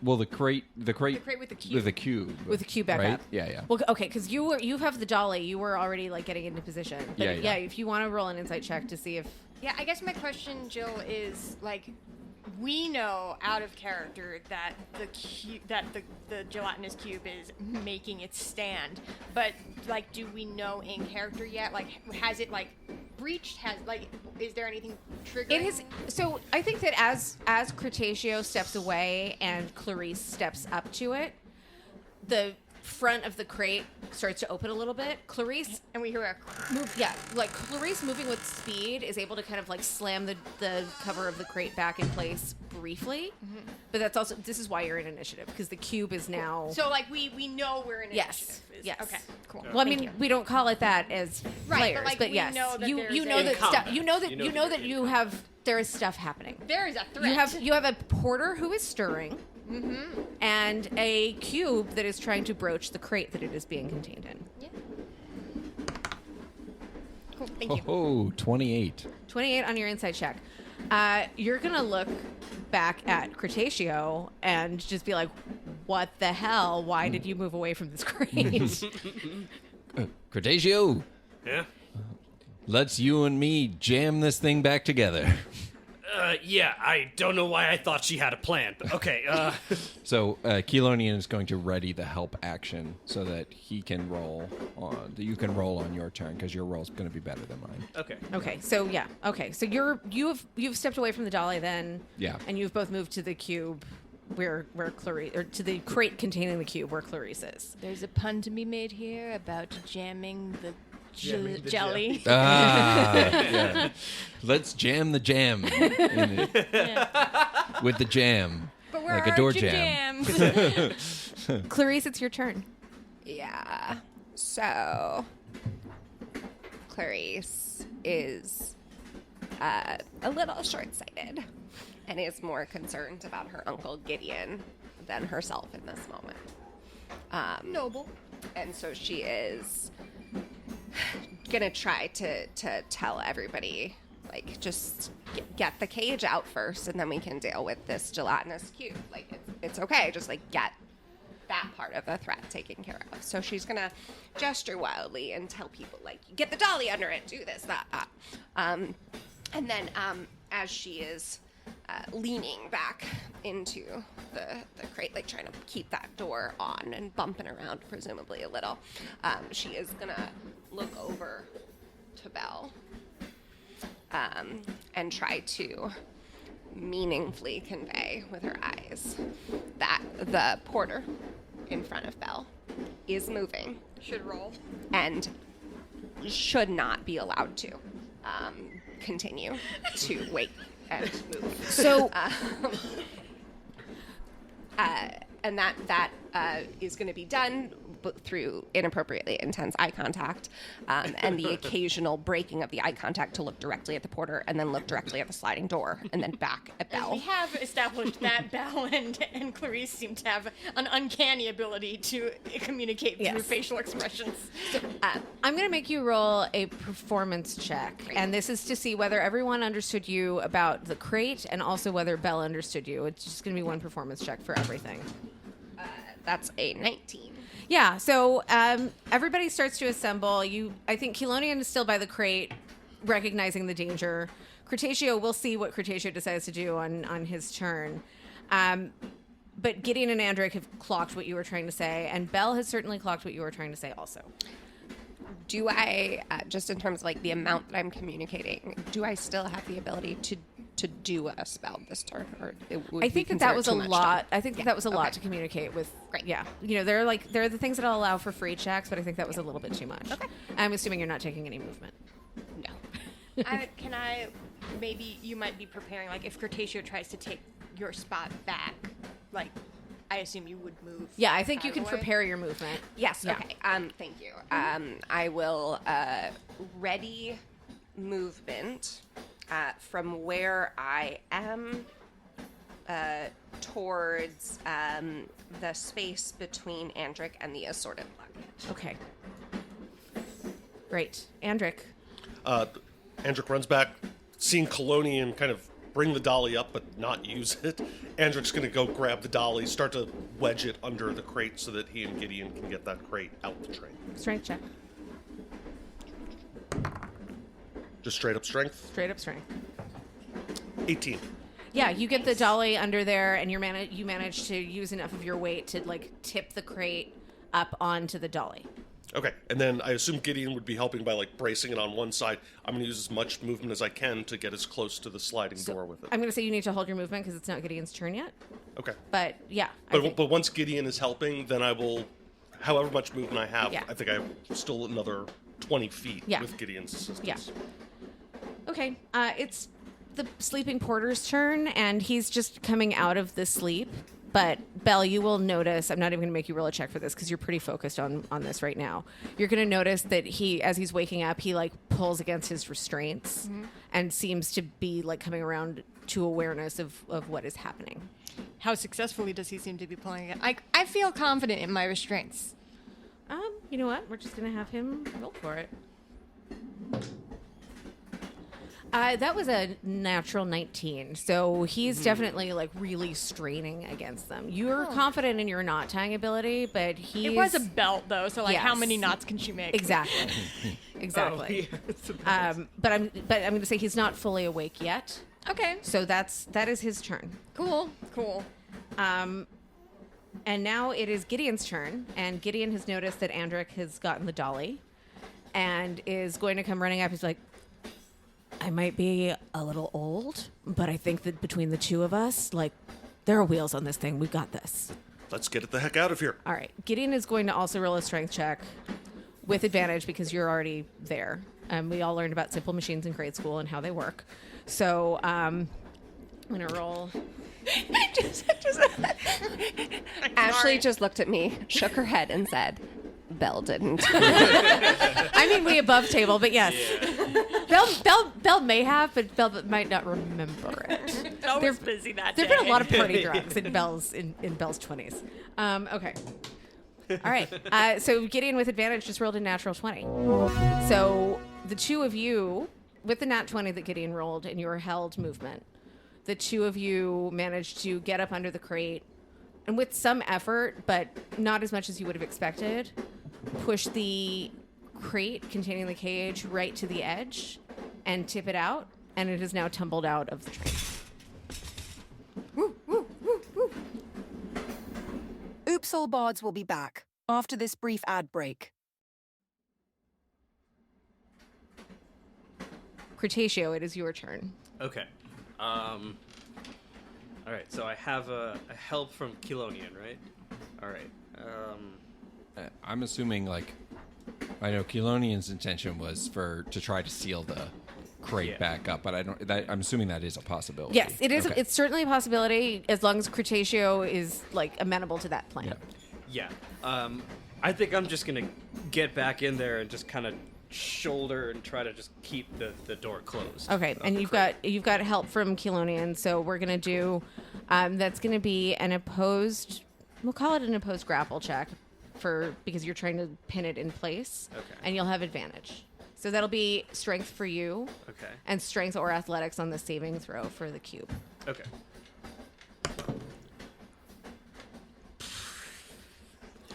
Well, the crate with the cube. with the cube. With the cube back right? up. Yeah. Well, okay, because you have the dolly. You were already getting into position. But Yeah. if you want to roll an insight check to see if. Yeah, I guess my question, Jill, is we know out of character that the gelatinous cube is making its stand, but like, do we know in character yet? Like, has it like breached? Is there anything triggering? It is. So I think that as Cretaceous steps away and Clarice steps up to it, the front of the crate starts to open a little bit. Clarice, and we hear a move. Yeah, like Clarice moving with speed is able to kind of like slam the cover of the crate back in place briefly. Mm-hmm. But that's also, this is why you're in initiative, because the cube is now. So like we know we're in initiative. Yes. Okay. Cool. Well, I mean, we don't call it that as right, players, but, like, but we yes, know that you there's know a- that In combat. stuff. You know that you have there is stuff happening. There is a threat. You have a porter who is stirring. Mm-hmm. And a cube that is trying to broach the crate that it is being contained in. Yeah. Cool. Thank you. Oh, 28. 28 on your insight check. You're going to look back at Cretaceous and just be like, what the hell? Why did you move away from this crate? Cretaceous, Yeah? let's you and me jam this thing back together. Yeah, I don't know why I thought she had a plan, but okay, So, Keylonian is going to ready the help action so that he can roll on, that you can roll on your turn, because your roll's going to be better than mine. Okay. Okay, so yeah. Okay, so you've stepped away from the dolly then. Yeah. And you've both moved to the cube where Clarice, or to the crate containing the cube where Clarice is. There's a pun to be made here about jamming the jelly. Yeah. Let's jam the jam in it. With the jam. But where like a are door your jam. Clarice, it's your turn. Yeah. So, Clarice is a little short-sighted and is more concerned about her uncle Gideon than herself in this moment. Noble. And so she is gonna try to tell everybody, like, just get the cage out first, and then we can deal with this gelatinous cube. Like, it's okay, just like get that part of the threat taken care of. So she's gonna gesture wildly and tell people, like, get the dolly under it, do this, that. And then as she is leaning back into the crate, like trying to keep that door on and bumping around presumably a little, she is gonna look over to Belle and try to meaningfully convey with her eyes that the porter in front of Belle is moving. Should roll. And should not be allowed to continue to wait and move. So, and that is going to be done through inappropriately intense eye contact, and the occasional breaking of the eye contact to look directly at the porter and then look directly at the sliding door and then back at Belle. We have established that Belle and Clarice seem to have an uncanny ability to communicate through facial expressions. So, I'm going to make you roll a performance check, and this is to see whether everyone understood you about the crate and also whether Belle understood you. It's just going to be one performance check for everything. That's a 19. Yeah, so everybody starts to assemble. I think Keylonian is still by the crate, recognizing the danger. Cretaceous, we'll see what Cretaceous decides to do on his turn. But Gideon and Andric have clocked what you were trying to say, and Belle has certainly clocked what you were trying to say also. Do I, just in terms of like the amount that I'm communicating, do I still have the ability to do a spell this turn? Or I think that was a lot. I think that was a lot to communicate with. Great. Yeah. You know, there are the things that I'll allow for free checks, but I think that was a little bit too much. Okay. I'm assuming you're not taking any movement. No. Can I, maybe you might be preparing, like, if Cretaceous tries to take your spot back, like, I assume you would move. Yeah, I think you can away. prepare your movement. Yes. Yeah. Okay. Thank you. I will ready movement from where I am towards the space between Andric and the assorted luggage. Okay. Great. Andric. Andric runs back, seeing Colonian kind of bring the dolly up but not use it. Andric's going to go grab the dolly, start to wedge it under the crate so that he and Gideon can get that crate out the train. Strength check. Just straight up strength? Straight up strength. 18. Yeah, you get the dolly under there, and you manage to use enough of your weight to like tip the crate up onto the dolly. Okay, and then I assume Gideon would be helping by like bracing it on one side. I'm going to use as much movement as I can to get as close to the sliding door with it. I'm going to say you need to hold your movement because it's not Gideon's turn yet. Okay. But yeah. But once Gideon is helping, then I will, however much movement I have, Yeah. I think I have still another 20 feet Yeah. with Gideon's assistance. Yeah. Okay. It's the sleeping porter's turn, and he's just coming out of the sleep. But Belle, you will notice, I'm not even going to make you roll a check for this because you're pretty focused on this right now. You're going to notice that as he's waking up, he like pulls against his restraints and seems to be like coming around to awareness of what is happening. How successfully does he seem to be pulling it? I feel confident in my restraints. You know what? We're just going to have him roll for it. That was a natural 19, so he's definitely like really straining against them. You're confident in your knot tying ability, but It was a belt though, so like how Yes. many knots can she make? Exactly. Exactly. But I'm going to say he's not fully awake yet. Okay. So that is his turn. Cool. And now it is Gideon's turn, and Gideon has noticed that Andric has gotten the dolly and is going to come running up. He's like, I might be a little old, but I think that between the two of us, like, there are wheels on this thing. We've got this. Let's get it the heck out of here. All right. Gideon is going to also roll a strength check with advantage because you're already there. We all learned about simple machines in grade school and how they work. So I'm going to roll. Ashley just looked at me, shook her head, and said, Belle didn't. I mean, we above table, but yes. Belle may have, but Belle might not remember it. Belle was busy that day. There've been a lot of party drugs in Belle's 20s. Okay. All right. So Gideon with advantage just rolled a natural 20. So the two of you, with the nat 20 that Gideon rolled in your held movement, the two of you managed to get up under the crate and with some effort, but not as much as you would have expected, push the crate containing the cage right to the edge and tip it out, and it is now tumbled out of the train. Woo, woo, woo, woo. Oops, All Bards will be back after this brief ad break. Cretaceous, it is your turn. Okay. All right. So I have a help from Kelonian, right? All right. I'm assuming, like, I know Kelonian's intention was to try to seal the crate back up, but I'm assuming that is a possibility. Yes, it is. Okay. It's certainly a possibility as long as Cretaceous is like amenable to that plan. Yeah. I think I'm just gonna get back in there and just kind of shoulder and try to just keep the door closed. Okay, and you've got help from Kelonian, so we're gonna do that's gonna be an opposed. We'll call it an opposed grapple check because you're trying to pin it in place. Okay. And you'll have advantage. So that'll be strength for you. Okay. And strength or athletics on the saving throw for the cube. Okay.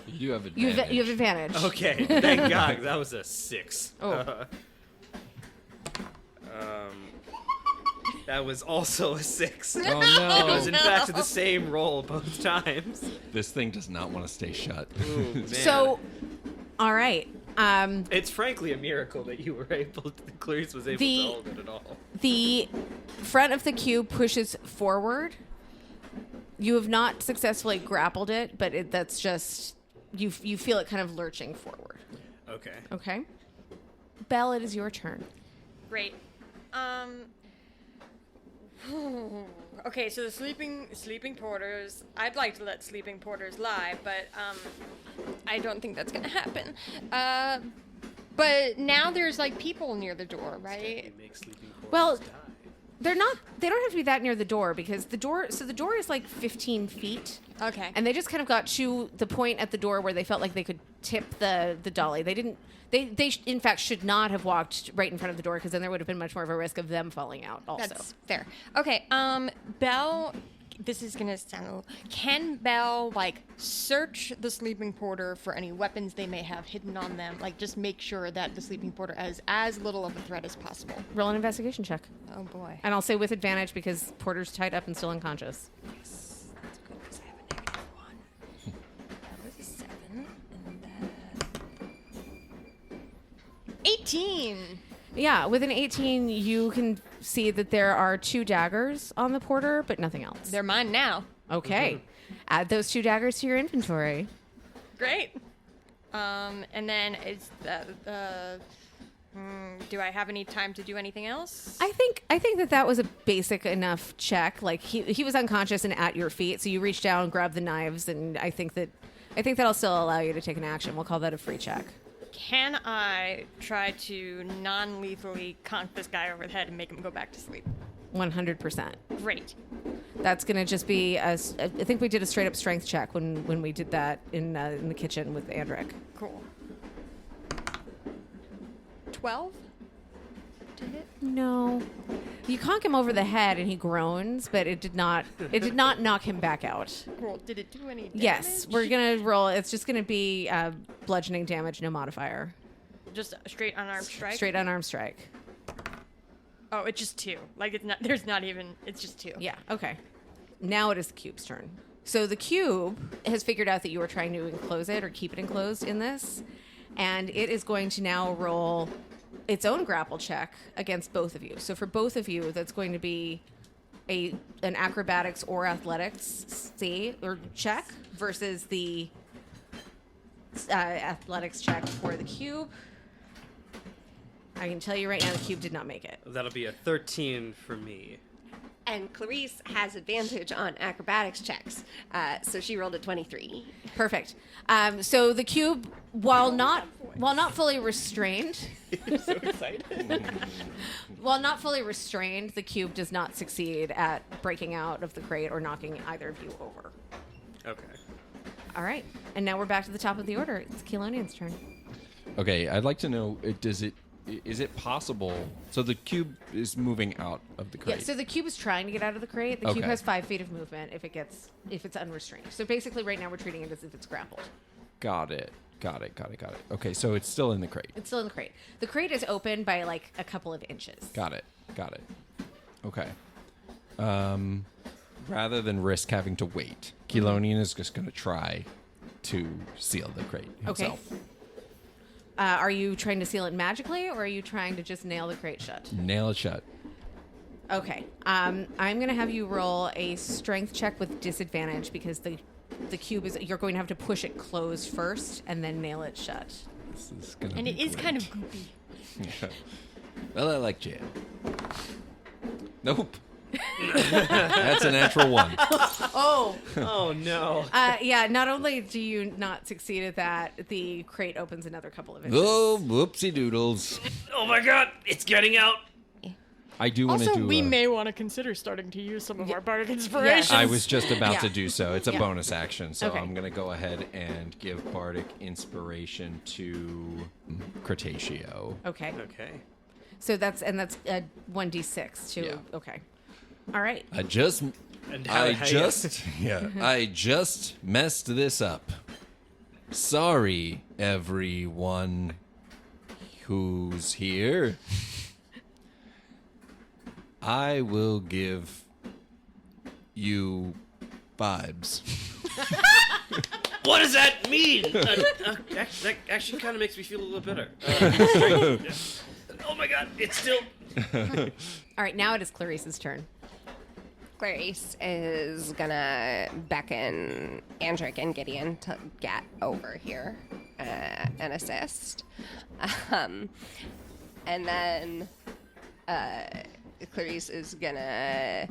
You do have advantage. You have advantage. Okay, thank God. That was a 6. Oh. That was also a 6. Oh, no. It was, in fact, the same roll both times. This thing does not want to stay shut. Ooh, man. So, all right. It's frankly a miracle that you were able to, Clarice was able to hold it at all. The front of the cube pushes forward. You have not successfully grappled it, but that's just, you feel it kind of lurching forward. Okay. Okay. Belle, it is your turn. Great. Okay, so the sleeping porters. I'd like to let sleeping porters lie, but I don't think that's gonna happen. But now there's like people near the door, right? Well, they don't have to be that near the door because the door is like 15 feet. Okay. And they just kind of got to the point at the door where they felt like they could tip the dolly. They in fact should not have walked right in front of the door because then there would have been much more of a risk of them falling out also. That's fair. Okay, Belle, this is gonna sound a little. Can Belle like search the sleeping porter for any weapons they may have hidden on them? Like just make sure that the sleeping porter has as little of a threat as possible. Roll an investigation check. Oh boy. And I'll say with advantage because Porter's tied up and still unconscious. Yes, that's good because I have a -1. That was a 7, and then 18. Yeah, with an 18, you can see that there are 2 daggers on the porter, but nothing else. They're mine now. Okay. Add those 2 daggers to your inventory. Great. And then is do I have any time to do anything else? I think that was a basic enough check. Like he was unconscious and at your feet, so you reach down, grab the knives, and I think that'll still allow you to take an action. We'll call that a free check. Can I try to non-lethally conk this guy over the head and make him go back to sleep? 100%. Great. That's going to just be I think we did a straight up strength check when we did that in the kitchen with Andric. Cool. 12 to hit? No. You conk him over the head and he groans, but it did not knock him back out. Cool. Did it do any damage? Yes, we're going to roll. It's just going to be bludgeoning damage, no modifier. Just a straight unarmed strike? Straight unarmed strike. Oh, it's just 2. Like it's just 2. Yeah, okay. Now it is the cube's turn. So the cube has figured out that you are trying to enclose it or keep it enclosed in this, and it is going to now roll its own grapple check against both of you. So for both of you, that's going to be an acrobatics or athletics check versus the athletics check for the cube. I can tell you right now, the cube did not make it. That'll be a 13 for me. And Clarice has advantage on acrobatics checks, so she rolled a 23. Perfect. So the cube, while not fully restrained, so excited. while not fully restrained, the cube does not succeed at breaking out of the crate or knocking either of you over. Okay. All right, and now we're back to the top of the order. It's Keelonian's turn. Okay, I'd like to know, is it possible? So the cube is moving out of the crate. Yeah, so the cube is trying to get out of the crate. The cube Okay. has 5 feet of movement if it's unrestrained. So basically right now we're treating it as if it's grappled. Got it. Okay, so it's still in the crate. It's still in the crate. The crate is open by like a couple of inches. Got it. Okay. Rather than risk having to wait, Keelonian is just going to try to seal the crate himself. Okay. Are you trying to seal it magically, or are you trying to just nail the crate shut? Nail it shut. Okay. I'm going to have you roll a strength check with disadvantage because the cube you're going to have to push it closed first and then nail it shut. This is gonna And be it is great. kind of goopy. Yeah. Well, I like jam. Nope. That's a natural 1. Oh. Oh, no. Yeah, not only do you not succeed at that, the crate opens another couple of inches. Oh, whoopsie doodles. Oh my god, it's getting out. I do want to Also, do. we may want to consider starting to use some of our bardic inspirations. I was just about Yeah. to do so. It's a Yeah. bonus action, so Okay. I'm going to go ahead and give bardic inspiration to Cretaceous. Okay. Okay. So that's 1d6 too. Yeah. Okay. All right. I just messed this up. Sorry, everyone who's here. I will give you vibes. What does that mean? That actually kind of makes me feel a little better. Oh my god, it's still... All right, now it is Clarice's turn. Clarice is gonna beckon Andric and Gideon to get over here and assist. And then Clarice is gonna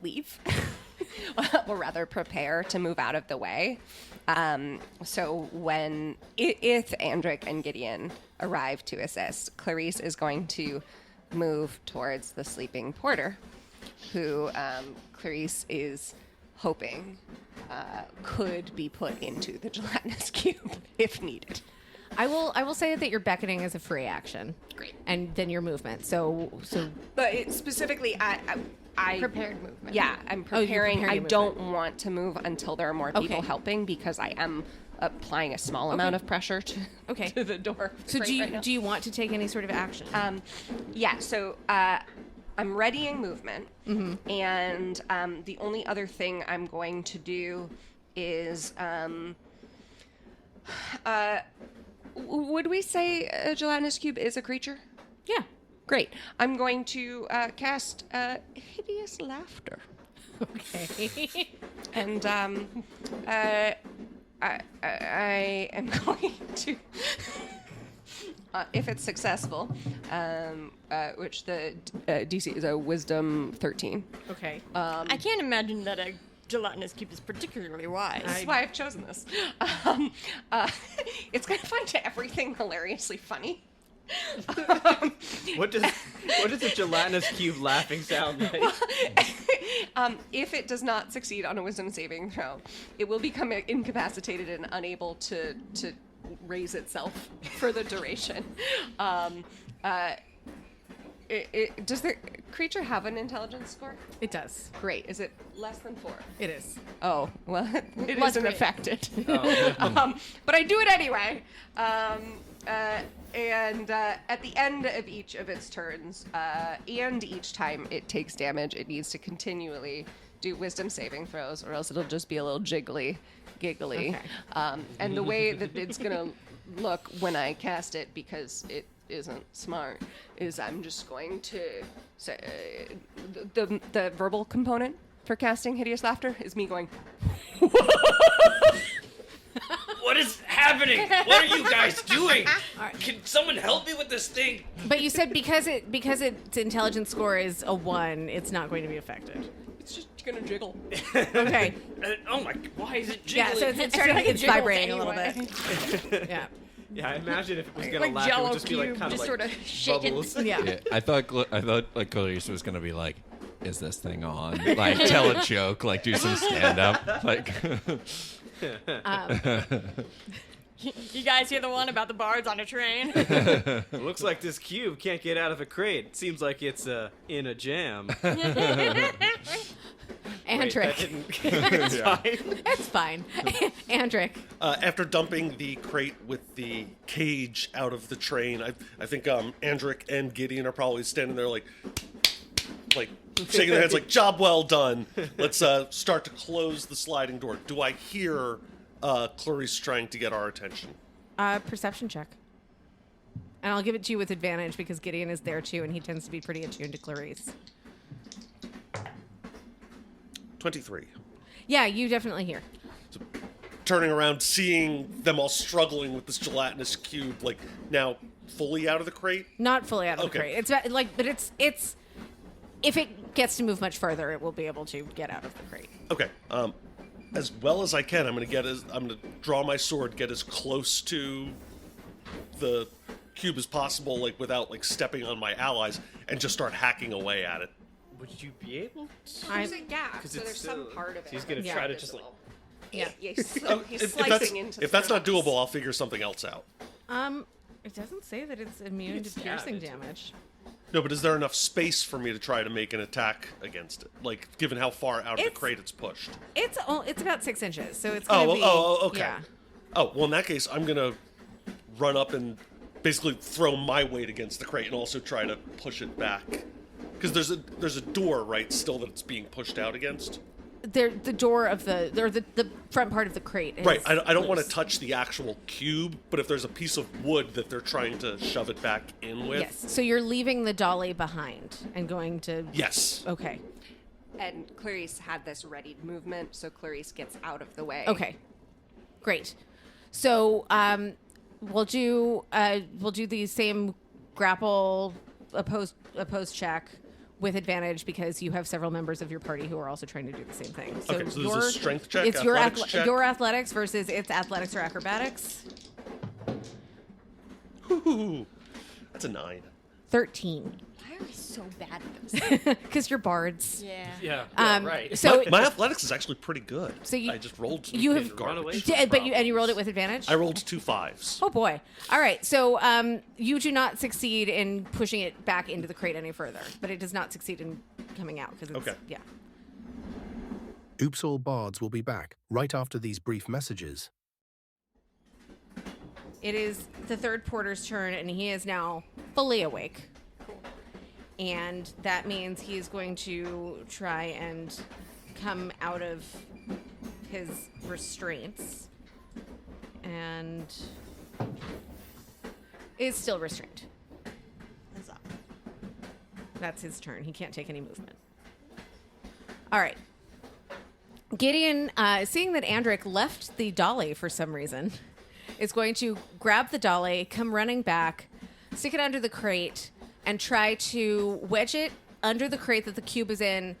leave. Or rather prepare to move out of the way. So if Andric and Gideon arrive to assist, Clarice is going to move towards the sleeping porter, who Clarice is hoping could be put into the gelatinous cube if needed. I will say that your beckoning is a free action. Great. And then your movement. So But specifically, prepared movement. Yeah, I'm Oh, you're preparing. preparing I your don't want to move until there are more people Okay. helping because I am applying a small amount of pressure to the door. So right now. do you want to take any sort of action? Yeah, so I'm readying movement, and the only other thing I'm going to do is, would we say a gelatinous cube is a creature? Yeah. Great. I'm going to cast hideous laughter. Okay. And I am going to, if it's successful, which the DC is a Wisdom 13. Okay. I can't imagine that a gelatinous cube is particularly wise. That's why I've chosen this. It's going to find everything hilariously funny. What does a gelatinous cube laughing sound like? If it does not succeed on a wisdom saving throw, it will become incapacitated and unable to raise itself for the duration. Does the creature have an intelligence score? It does. Great. Is it less than 4? It is. Oh, well, it Less isn't great. affected. But I do it anyway. And at the end of each of its turns, and each time it takes damage, it needs to continually do wisdom saving throws, or else it'll just be a little giggly. Okay. And the way that it's going to look when I cast it, because it isn't smart, is I'm just going to say the verbal component for casting hideous laughter is me going. What is happening? What are you guys doing? Can someone help me with this thing? But you said because its intelligence score is a 1, it's not going to be affected. It's just gonna jiggle. Okay. Oh my! Why is it Yeah, jiggling? so it's vibrating a little bit. Yeah. Yeah, I imagine if it was gonna Like laugh, it Jell-O would just be like cube, kind of just like sorta shaking. bubbles. Yeah. I thought like Clarice was gonna be like, "Is this thing on?" Like tell a joke, like do some stand up, like. You guys hear the one about the bards on a train? It looks like this cube can't get out of a crate. Seems like it's in a jam. Andric. It's fine. It's fine. Andric. After dumping the crate with the cage out of the train, I think Andric and Gideon are probably standing there like shaking their heads like, job well done. Let's start to close the sliding door. Do I hear Clarice trying to get our attention? Perception check. And I'll give it to you with advantage because Gideon is there too, and he tends to be pretty attuned to Clarice. 23. Yeah, you definitely hear. So, turning around, seeing them all struggling with this gelatinous cube, like now fully out of the crate? Not fully out of Okay. the crate. It's like, but it's if it gets to move much further, it will be able to get out of the crate. Okay. As well as I can, I'm gonna draw my sword, get as close to the cube as possible, like without like stepping on my allies, and just start hacking away at it. Would you be able to? There's a gap, 'Cause so it's there's some part of it. He's gonna that's try to not just like. Yeah. He's If slicing into if that's not throats. doable, I'll figure something else out. It doesn't say that it's immune to It's piercing stabbed. damage. No, but is there enough space for me to try to make an attack against it? Like, given how far out of the It's- crate it's pushed. It's about 6 inches, so it's gonna be. Okay. Yeah. Oh, well, in that case, I'm gonna run up and basically throw my weight against the crate and also try to push it back. Because there's a door, right, still that it's being pushed out against? The door of the front part of the crate. Is Right, I don't want to loose. touch the actual cube, but if there's a piece of wood that they're trying to shove it back in with. Yes. So you're leaving the dolly behind and going to. Yes. Okay. And Clarice had this readied movement, so Clarice gets out of the way. Okay. Great. So we'll do the same grapple opposed check with advantage because you have several members of your party who are also trying to do the same thing. So Okay, so this is a strength check, It's athletics check? your athletics versus its athletics or acrobatics. Ooh, that's a 9. 13. Why are we so bad at this? Because you're bards. Yeah. Yeah. Right. So my athletics is actually pretty good. So you- I just rolled some you have- garbage. But you rolled it with advantage. I rolled 2 5s. Oh boy! All right, so you do not succeed in pushing it back into the crate any further, but it does not succeed in coming out because it's Okay. yeah. Oops All Bards will be back right after these brief messages. It is the third porter's turn, and he is now fully awake. And that means he's going to try and come out of his restraints. And is still restrained. That's his turn. He can't take any movement. All right. Gideon, seeing that Andric left the dolly for some reason, is going to grab the dolly, come running back, stick it under the crate, and try to wedge it under the crate that the cube is in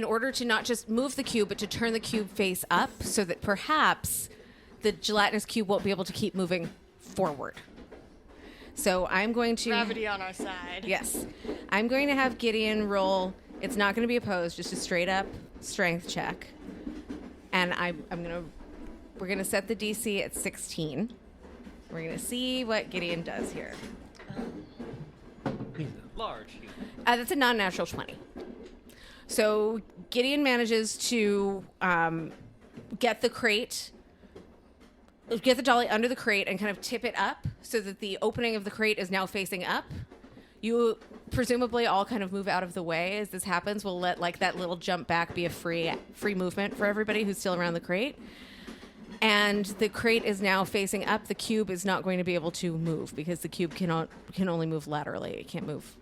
order to not just move the cube, but to turn the cube face up so that perhaps the gelatinous cube won't be able to keep moving forward. So I'm going to... Gravity on our side. Yes. I'm going to have Gideon roll. It's not going to be opposed, just a straight up strength check. And we're going to set the DC at 16. We're going to see what Gideon does here. Large. That's a non-natural 20. So Gideon manages to get the dolly under the crate and kind of tip it up so that the opening of the crate is now facing up. You presumably all kind of move out of the way as this happens. We'll let like that little jump back be a free movement for everybody who's still around the crate. And the crate is now facing up. The cube is not going to be able to move because the cube can only move laterally. It can't move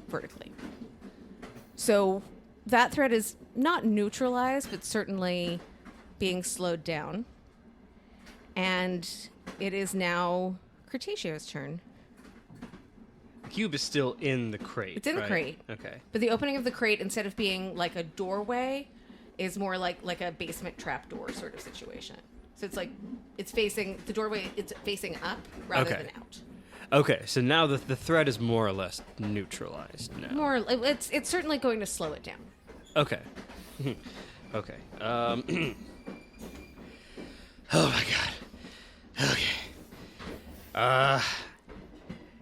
vertically. So that threat is not neutralized, but certainly being slowed down. And it is now Cretacio's turn. The cube is still in the crate. It's in the crate. Okay. But the opening of the crate, instead of being like a doorway, is more like a basement trapdoor sort of situation. So it's like it's facing the doorway. It's facing up rather than out. Okay, so now the threat is more or less neutralized now. It's certainly going to slow it down. Okay. Okay. Oh my god. Okay.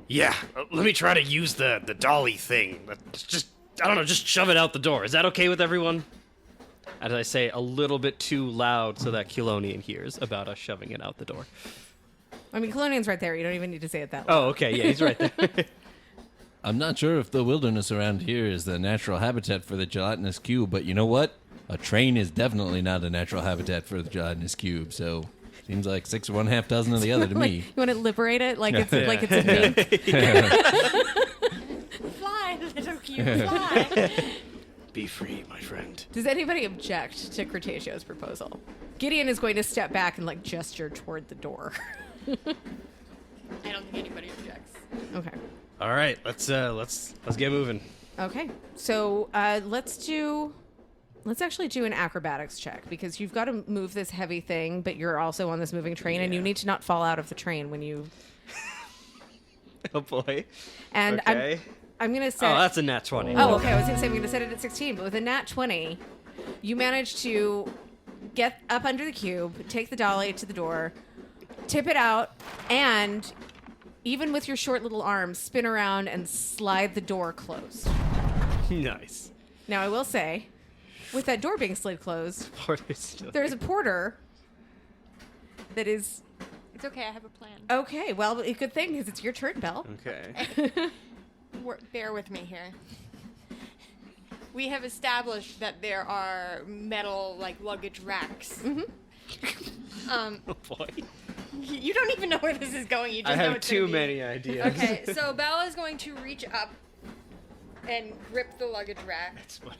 Yeah. Let me try to use the dolly thing. Just I don't know. Just shove it out the door. Is that okay with everyone? As I say, a little bit too loud so that Kelonian hears about us shoving it out the door. I mean, Kelonian's right there. You don't even need to say it that loud. Oh, okay. Yeah, he's right there. I'm not sure if the wilderness around here is the natural habitat for the gelatinous cube, but you know what? A train is definitely not a natural habitat for the gelatinous cube, so seems like 6 or 1/2 dozen of the other to me. You want to liberate it like it's like it's a mink? Fly, little cube, fly. Be free, my friend. Does anybody object to Cretacio's proposal? Gideon is going to step back and like gesture toward the door. I don't think anybody objects. Okay. All right, let's get moving. Okay. So let's actually do an acrobatics check because you've got to move this heavy thing, but you're also on this moving train, and you need to not fall out of the train when you. Oh boy. And okay. I'm going to set... Oh, that's a nat 20. Oh, okay. I was going to say I'm going to set it at 16, but with a nat 20, you manage to get up under the cube, take the dolly to the door, tip it out, and even with your short little arms, spin around and slide the door closed. Nice. Now, I will say, with that door being slid closed, there's a porter that is... It's okay, I have a plan. Okay, well, a good thing because it's your turn, Belle. Okay. Bear with me here. We have established that there are metal, like, luggage racks. Mm-hmm. Oh, boy. You don't even know where this is going. You just I know have it's too gonna be. many ideas. Okay, so Bella is going to reach up and grip the luggage rack. That's funny.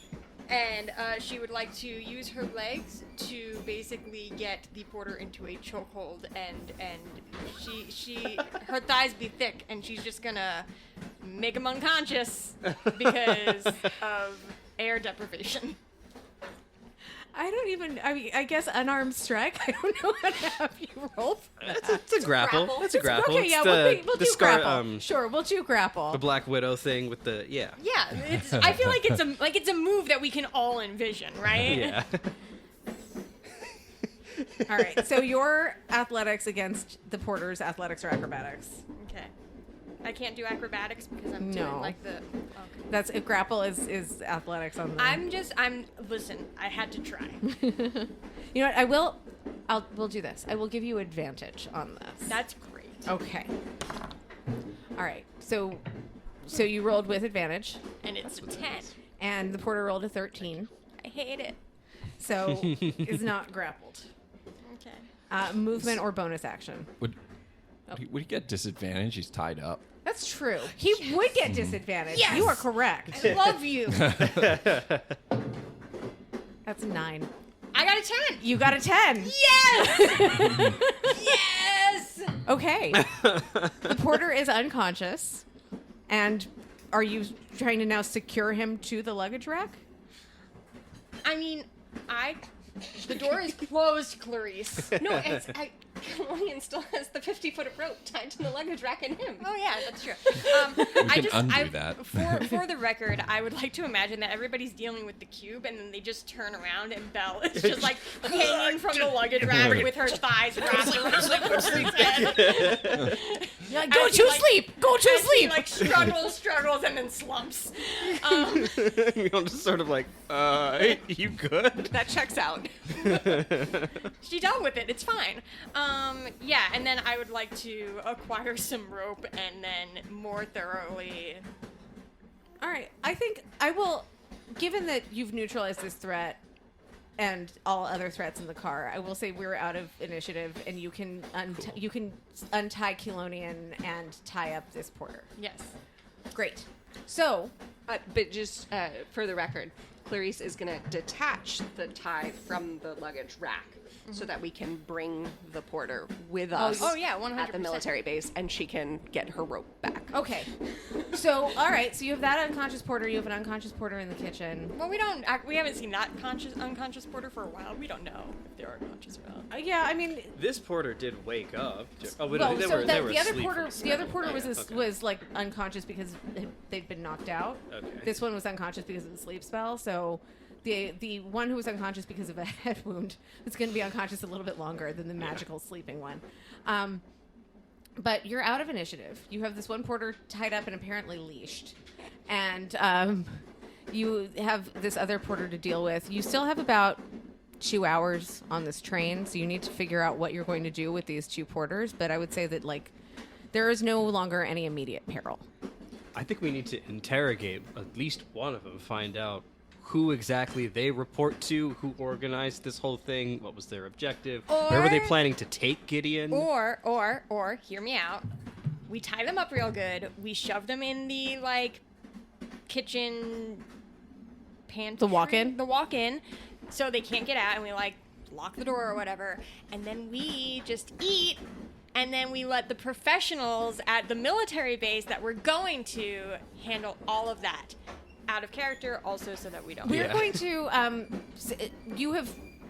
And she would like to use her legs to basically get the porter into a chokehold, and she her thighs be thick, and she's just gonna make him unconscious because of air deprivation. I guess unarmed strike. I don't know how to have you roll for that. It's a grapple. It's a grapple. Okay, yeah, we'll do grapple. Sure, we'll do grapple. The Black Widow thing with the Yeah, I feel like it's a move that we can all envision, right? Yeah. All right, so your athletics against the porter's athletics or acrobatics. Okay. I can't do acrobatics because I'm doing like the... That's grapple is athletics on the. Listen, I had to try. You know what? We'll do this. I will give you advantage on this. That's great. Okay. All right. So you rolled with advantage. And it's a 10. And the porter rolled a 13. I hate it. So is not grappled. Okay. Movement or bonus action. Would he get disadvantage? He's tied up. That's true. He would get disadvantage. Yes! You are correct. I love you. That's a 9. I got a 10. You got a 10. Yes! Yes! Okay. The porter is unconscious. And are you trying to now secure him to the luggage rack? I mean, the door is closed, Clarice. No, Colonian still has the 50-foot rope tied to the luggage rack and him. Oh yeah, that's true. We can undo that. For the record, I would like to imagine that everybody's dealing with the cube, and then they just turn around, and Belle is just like hanging from the luggage rack with her thighs wrapped around the person's head. You're like, go to sleep. Go to sleep. He like struggles, and then slumps. I'm just sort of like, hey, you good? That checks out. She dealt with it. It's fine. Yeah, and then I would like to acquire some rope and then more thoroughly. All right. I think I will, given that you've neutralized this threat and all other threats in the car, I will say we're out of initiative, and you can untie Kelonian and tie up this porter. Yes. Great. So, but just for the record, Clarice is going to detach the tie from the luggage rack so that we can bring the porter with us. Oh yeah, 100%. At the military base, and she can get her rope back. Okay. So, all right. So you have that unconscious porter. You have an unconscious porter in the kitchen. Well, we haven't seen that unconscious porter for a while. We don't know if they're unconscious or not. Yeah, I mean, this porter did wake up. Oh, but well, they so were the other asleep porter, for the other porter okay. was like unconscious because they'd been knocked out. Okay. This one was unconscious because of the sleep spell. So the one who was unconscious because of a head wound is going to be unconscious a little bit longer than the magical sleeping one. But you're out of initiative. You have this one porter tied up and apparently leashed, and you have this other porter to deal with. You still have about 2 hours on this train, so you need to figure out what you're going to do with these 2 porters. But I would say that there is no longer any immediate peril. I think we need to interrogate at least one of them, find out who exactly they report to, who organized this whole thing, what was their objective, where were they planning to take Gideon? Or hear me out. We tie them up real good. We shove them in the kitchen pantry. The walk-in? The walk-in, so they can't get out, and we lock the door or whatever, and then we just eat. And then we let the professionals at the military base that we're going to handle all of that. Out of character, also, so that we don't. We're going to.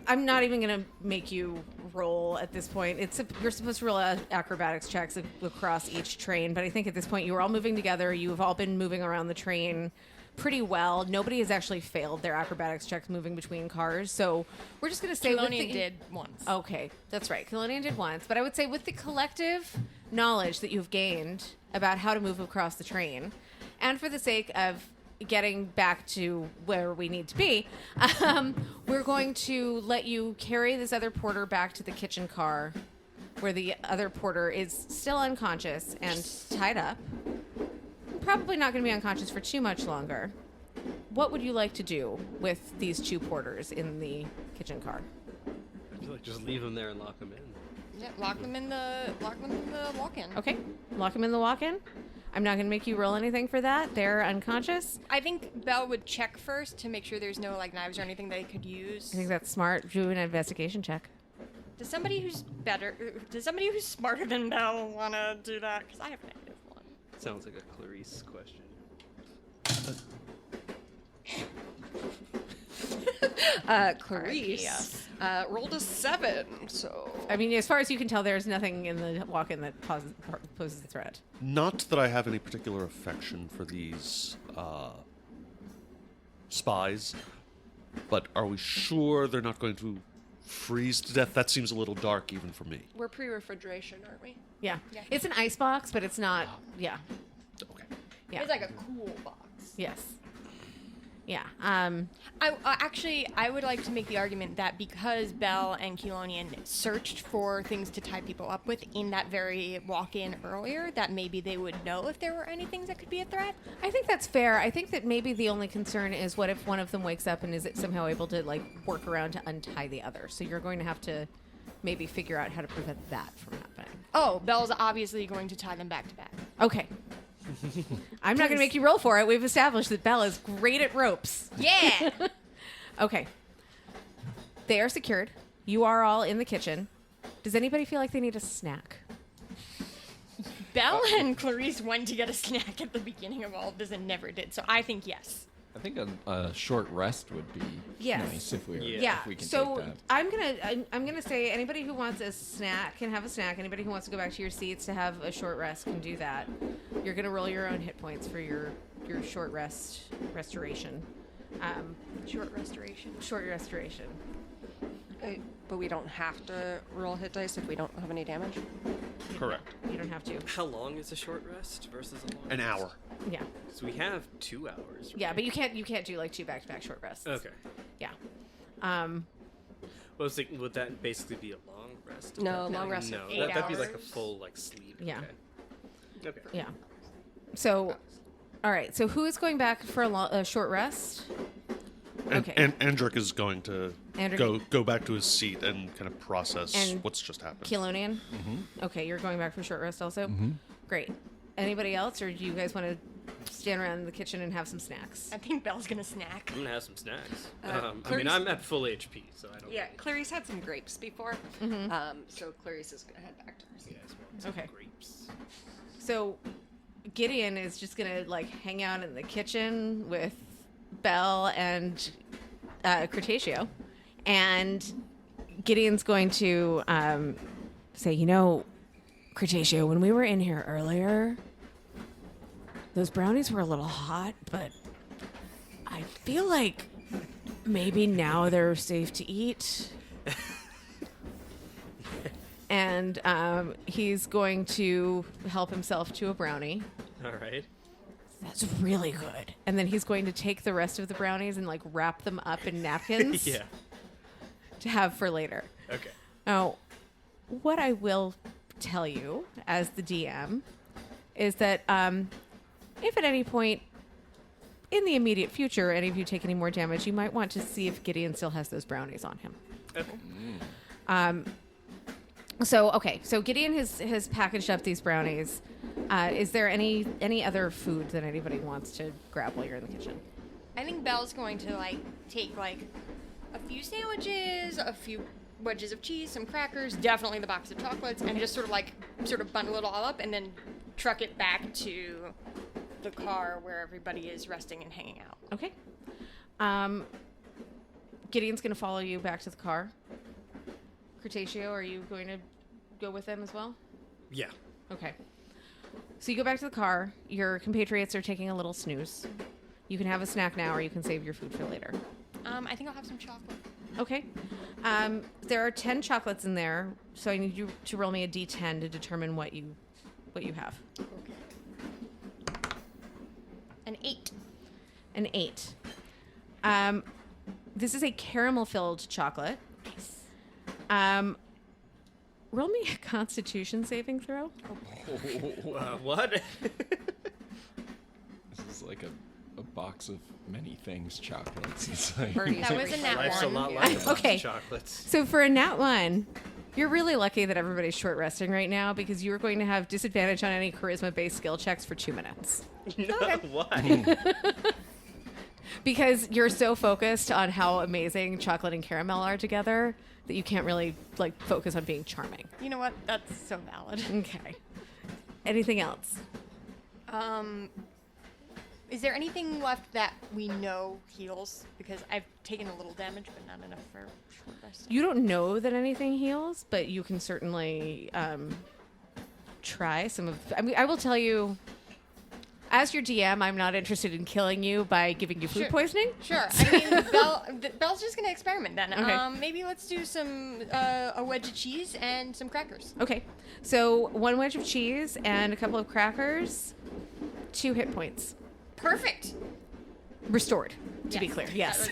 I'm not even going to make you roll at this point. You're supposed to roll acrobatics checks across each train, but I think at this point you are all moving together. You have all been moving around the train pretty well. Nobody has actually failed their acrobatics checks moving between cars, so we're just going to say Kelonian did once. Okay, that's right. Kelonian did once, but I would say with the collective knowledge that you've gained about how to move across the train, and for the sake of getting back to where we need to be, we're going to let you carry this other porter back to the kitchen car where the other porter is still unconscious and tied up. Probably not going to be unconscious for too much longer. What would you like to do with these 2 porters in the kitchen car? I feel like just leave them there and lock them in. Yeah, lock them in the walk-in. Okay, lock them in the walk-in. I'm not going to make you roll anything for that. They're unconscious. I think Belle would check first to make sure there's no knives or anything they could use. I think that's smart. Do an investigation check. Does somebody who's smarter than Belle want to do that? Because I have an -1. Sounds like a Clarice question. Clarice rolled a 7, so... I mean, as far as you can tell, there's nothing in the walk-in that poses a threat. Not that I have any particular affection for these spies, but are we sure they're not going to freeze to death? That seems a little dark even for me. We're pre-refrigeration, aren't we? Yeah. It's an ice box, but it's not... Yeah. Okay. Yeah. It's like a cool box. Yes. Yeah. I would like to make the argument that because Belle and Kelonian searched for things to tie people up with in that very walk-in earlier, that maybe they would know if there were any things that could be a threat. I think that's fair. I think that maybe the only concern is what if one of them wakes up and is somehow able to like work around to untie the other. So you're going to have to maybe figure out how to prevent that from happening. Oh, Belle's obviously going to tie them back to back. Okay. I'm not going to make you roll for it. We've established that Belle is great at ropes. Yeah. Okay. They are secured. You are all in the kitchen. Does anybody feel like they need a snack? Belle and Clarice went to get a snack at the beginning of all of this and never did, so I think yes. I think a short rest would be nice if we if we can so take that. I'm gonna say anybody who wants a snack can have a snack. Anybody who wants to go back to your seats to have a short rest can do that. You're gonna roll your own hit points for your short restoration. Short restoration. Short restoration. But we don't have to roll hit dice if we don't have any damage? Correct. You don't have to. How long is a short rest versus a long An rest? hour. Yeah. So we have 2 hours. Yeah, but you can't do like 2 back-to-back short rests. Okay. Yeah. Well, I was thinking, would that basically be a long rest? No, long rest. No, 8 that'd be like a hours. full like sleep. Yeah. Okay. Yeah. So, all right. So who is going back for a short rest? Okay. And Andric is going to Andric- go back to his seat and kind of process And what's just happened. Kelonian? Mm-hmm. Okay, you're going back for short rest also? Mhm. Great. Anybody else, or do you guys want to stand around in the kitchen and have some snacks? I think Belle's gonna snack. I'm gonna have some snacks. I mean, Clarice- I'm at full HP, so I don't. Yeah, Clarice had some grapes before, Mhm. so Clarice is gonna head back to her seat. Okay. So Gideon is just gonna like hang out in the kitchen with Belle and Cretaceous, and Gideon's going to say, you know, Cretaceous, when we were in here earlier, those brownies were a little hot, but I feel like maybe now they're safe to eat. And he's going to help himself to a brownie. All right. That's really good. And then he's going to take the rest of the brownies and like wrap them up in napkins. Yeah. To have for later. Okay. Now, what I will tell you as the DM is that if at any point in the immediate future any of you take any more damage, you might want to see if Gideon still has those brownies on him. Okay. So Gideon has packaged up these brownies. Is there any other food that anybody wants to grab while you're in the kitchen? I think Belle's going to like take like a few sandwiches, a few wedges of cheese, some crackers, definitely the box of chocolates, and just sort of bundle it all up and then truck it back to the car where everybody is resting and hanging out. Okay. Gideon's going to follow you back to the car. Cretaceous, are you going to go with them as well? Yeah. Okay. So you go back to the car. Your compatriots are taking a little snooze. You can have a snack now, or you can save your food for later. I think I'll have some chocolate. Okay. There are 10 chocolates in there, so I need you to roll me a d10 to determine what you have. An 8. An 8. This is a caramel-filled chocolate. Nice. Roll me a Constitution saving throw. What? This is like a box of many things chocolates. It's like That was a nat Life's a 1. lot like a box of Okay. chocolates. So for a nat 1, you're really lucky that everybody's short resting right now because you're going to have disadvantage on any charisma-based skill checks for 2 minutes. No, why? Because you're so focused on how amazing chocolate and caramel are together that you can't really like focus on being charming. You know what? That's so valid. Okay. Anything else? Is there anything left that we know heals? Because I've taken a little damage, but not enough for short rest. You don't know that anything heals, but you can certainly try some of. I mean, I will tell you, as your DM, I'm not interested in killing you by giving you food Sure. poisoning. Sure. I mean, Belle's just gonna experiment then. Okay. Maybe let's do some a wedge of cheese and some crackers. Okay. So 1 wedge of cheese and a couple of crackers, 2 hit points. Perfect. Restored, to be clear. Yes.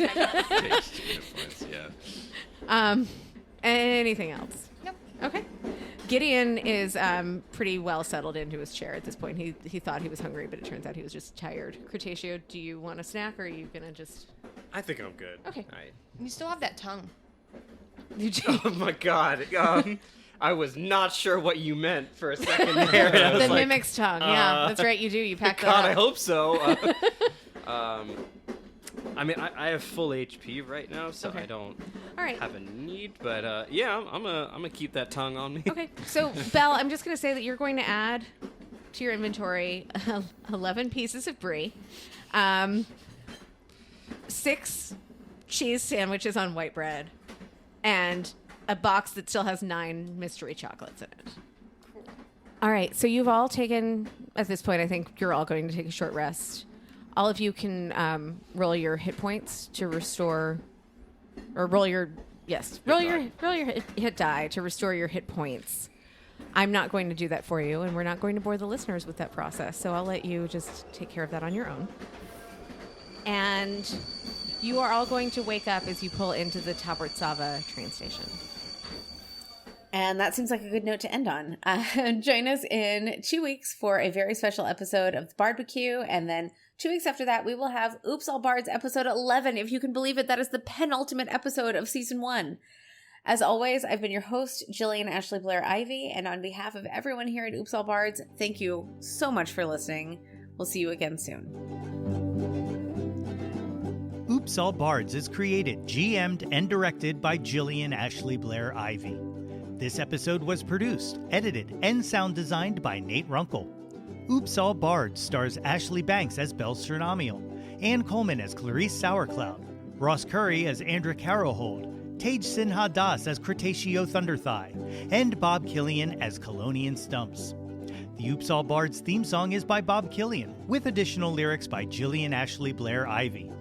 Yeah. Anything else? Nope. Okay. Gideon is pretty well settled into his chair at this point. He thought he was hungry, but it turns out he was just tired. Crotaceo, do you want a snack, or are you gonna just? I think I'm good. Okay. You still have that tongue. Oh my god. I was not sure what you meant for a second there. and I was The like, mimic's tongue. Yeah, that's right. You do. You pack that God, up. I hope so. I mean, I have full HP right now, so Okay. I don't All right. have a need. But yeah, I'm gonna keep that tongue on me. Okay. So, Belle, I'm just going to say that you're going to add to your inventory 11 pieces of brie, 6 cheese sandwiches on white bread, and a box that still has 9 mystery chocolates in it. All right. So you've all taken, at this point, I think you're all going to take a short rest. All of you can roll your hit points to restore, or roll your hit die to restore your hit points. I'm not going to do that for you, and we're not going to bore the listeners with that process. So I'll let you just take care of that on your own. And you are all going to wake up as you pull into the Tabortsava train station. And that seems like a good note to end on. Join us in 2 weeks for a very special episode of the Barbecue, and then 2 weeks after that, we will have Oops All Bards episode 11. If you can believe it, that is the penultimate episode of season 1. As always, I've been your host, Jillian Ashley Blair Ivy, and on behalf of everyone here at Oops All Bards, thank you so much for listening. We'll see you again soon. Oops All Bards is created, GM'd, and directed by Jillian Ashley Blair Ivy. This episode was produced, edited, and sound designed by Nate Runkle. Oops All Bards stars Ashley Banks as Belle Sternamiel, Ann Coleman as Clarice Sauercloud, Ross Curry as Andric Harrowhold, Tage Sinha Das as Crotaceo Thunderthigh, and Bob Killian as Colonian Stumps. The Oops All Bards theme song is by Bob Killian, with additional lyrics by Jillian Ashley Blair Ivy.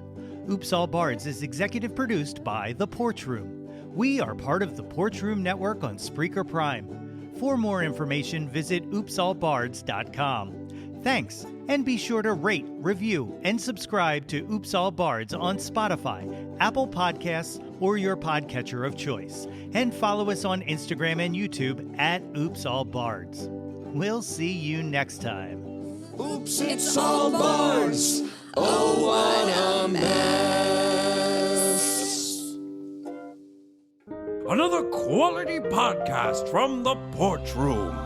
Oops All Bards is executive produced by The Porch Room. We are part of the Porch Room Network on Spreaker Prime. For more information, visit oopsallbards.com. Thanks, and be sure to rate, review, and subscribe to Oops All Bards on Spotify, Apple Podcasts, or your podcatcher of choice. And follow us on Instagram and YouTube at Oops All Bards. We'll see you next time. Oops, it's all Bards. Oh, what a mess. Another quality podcast from the Porch Room.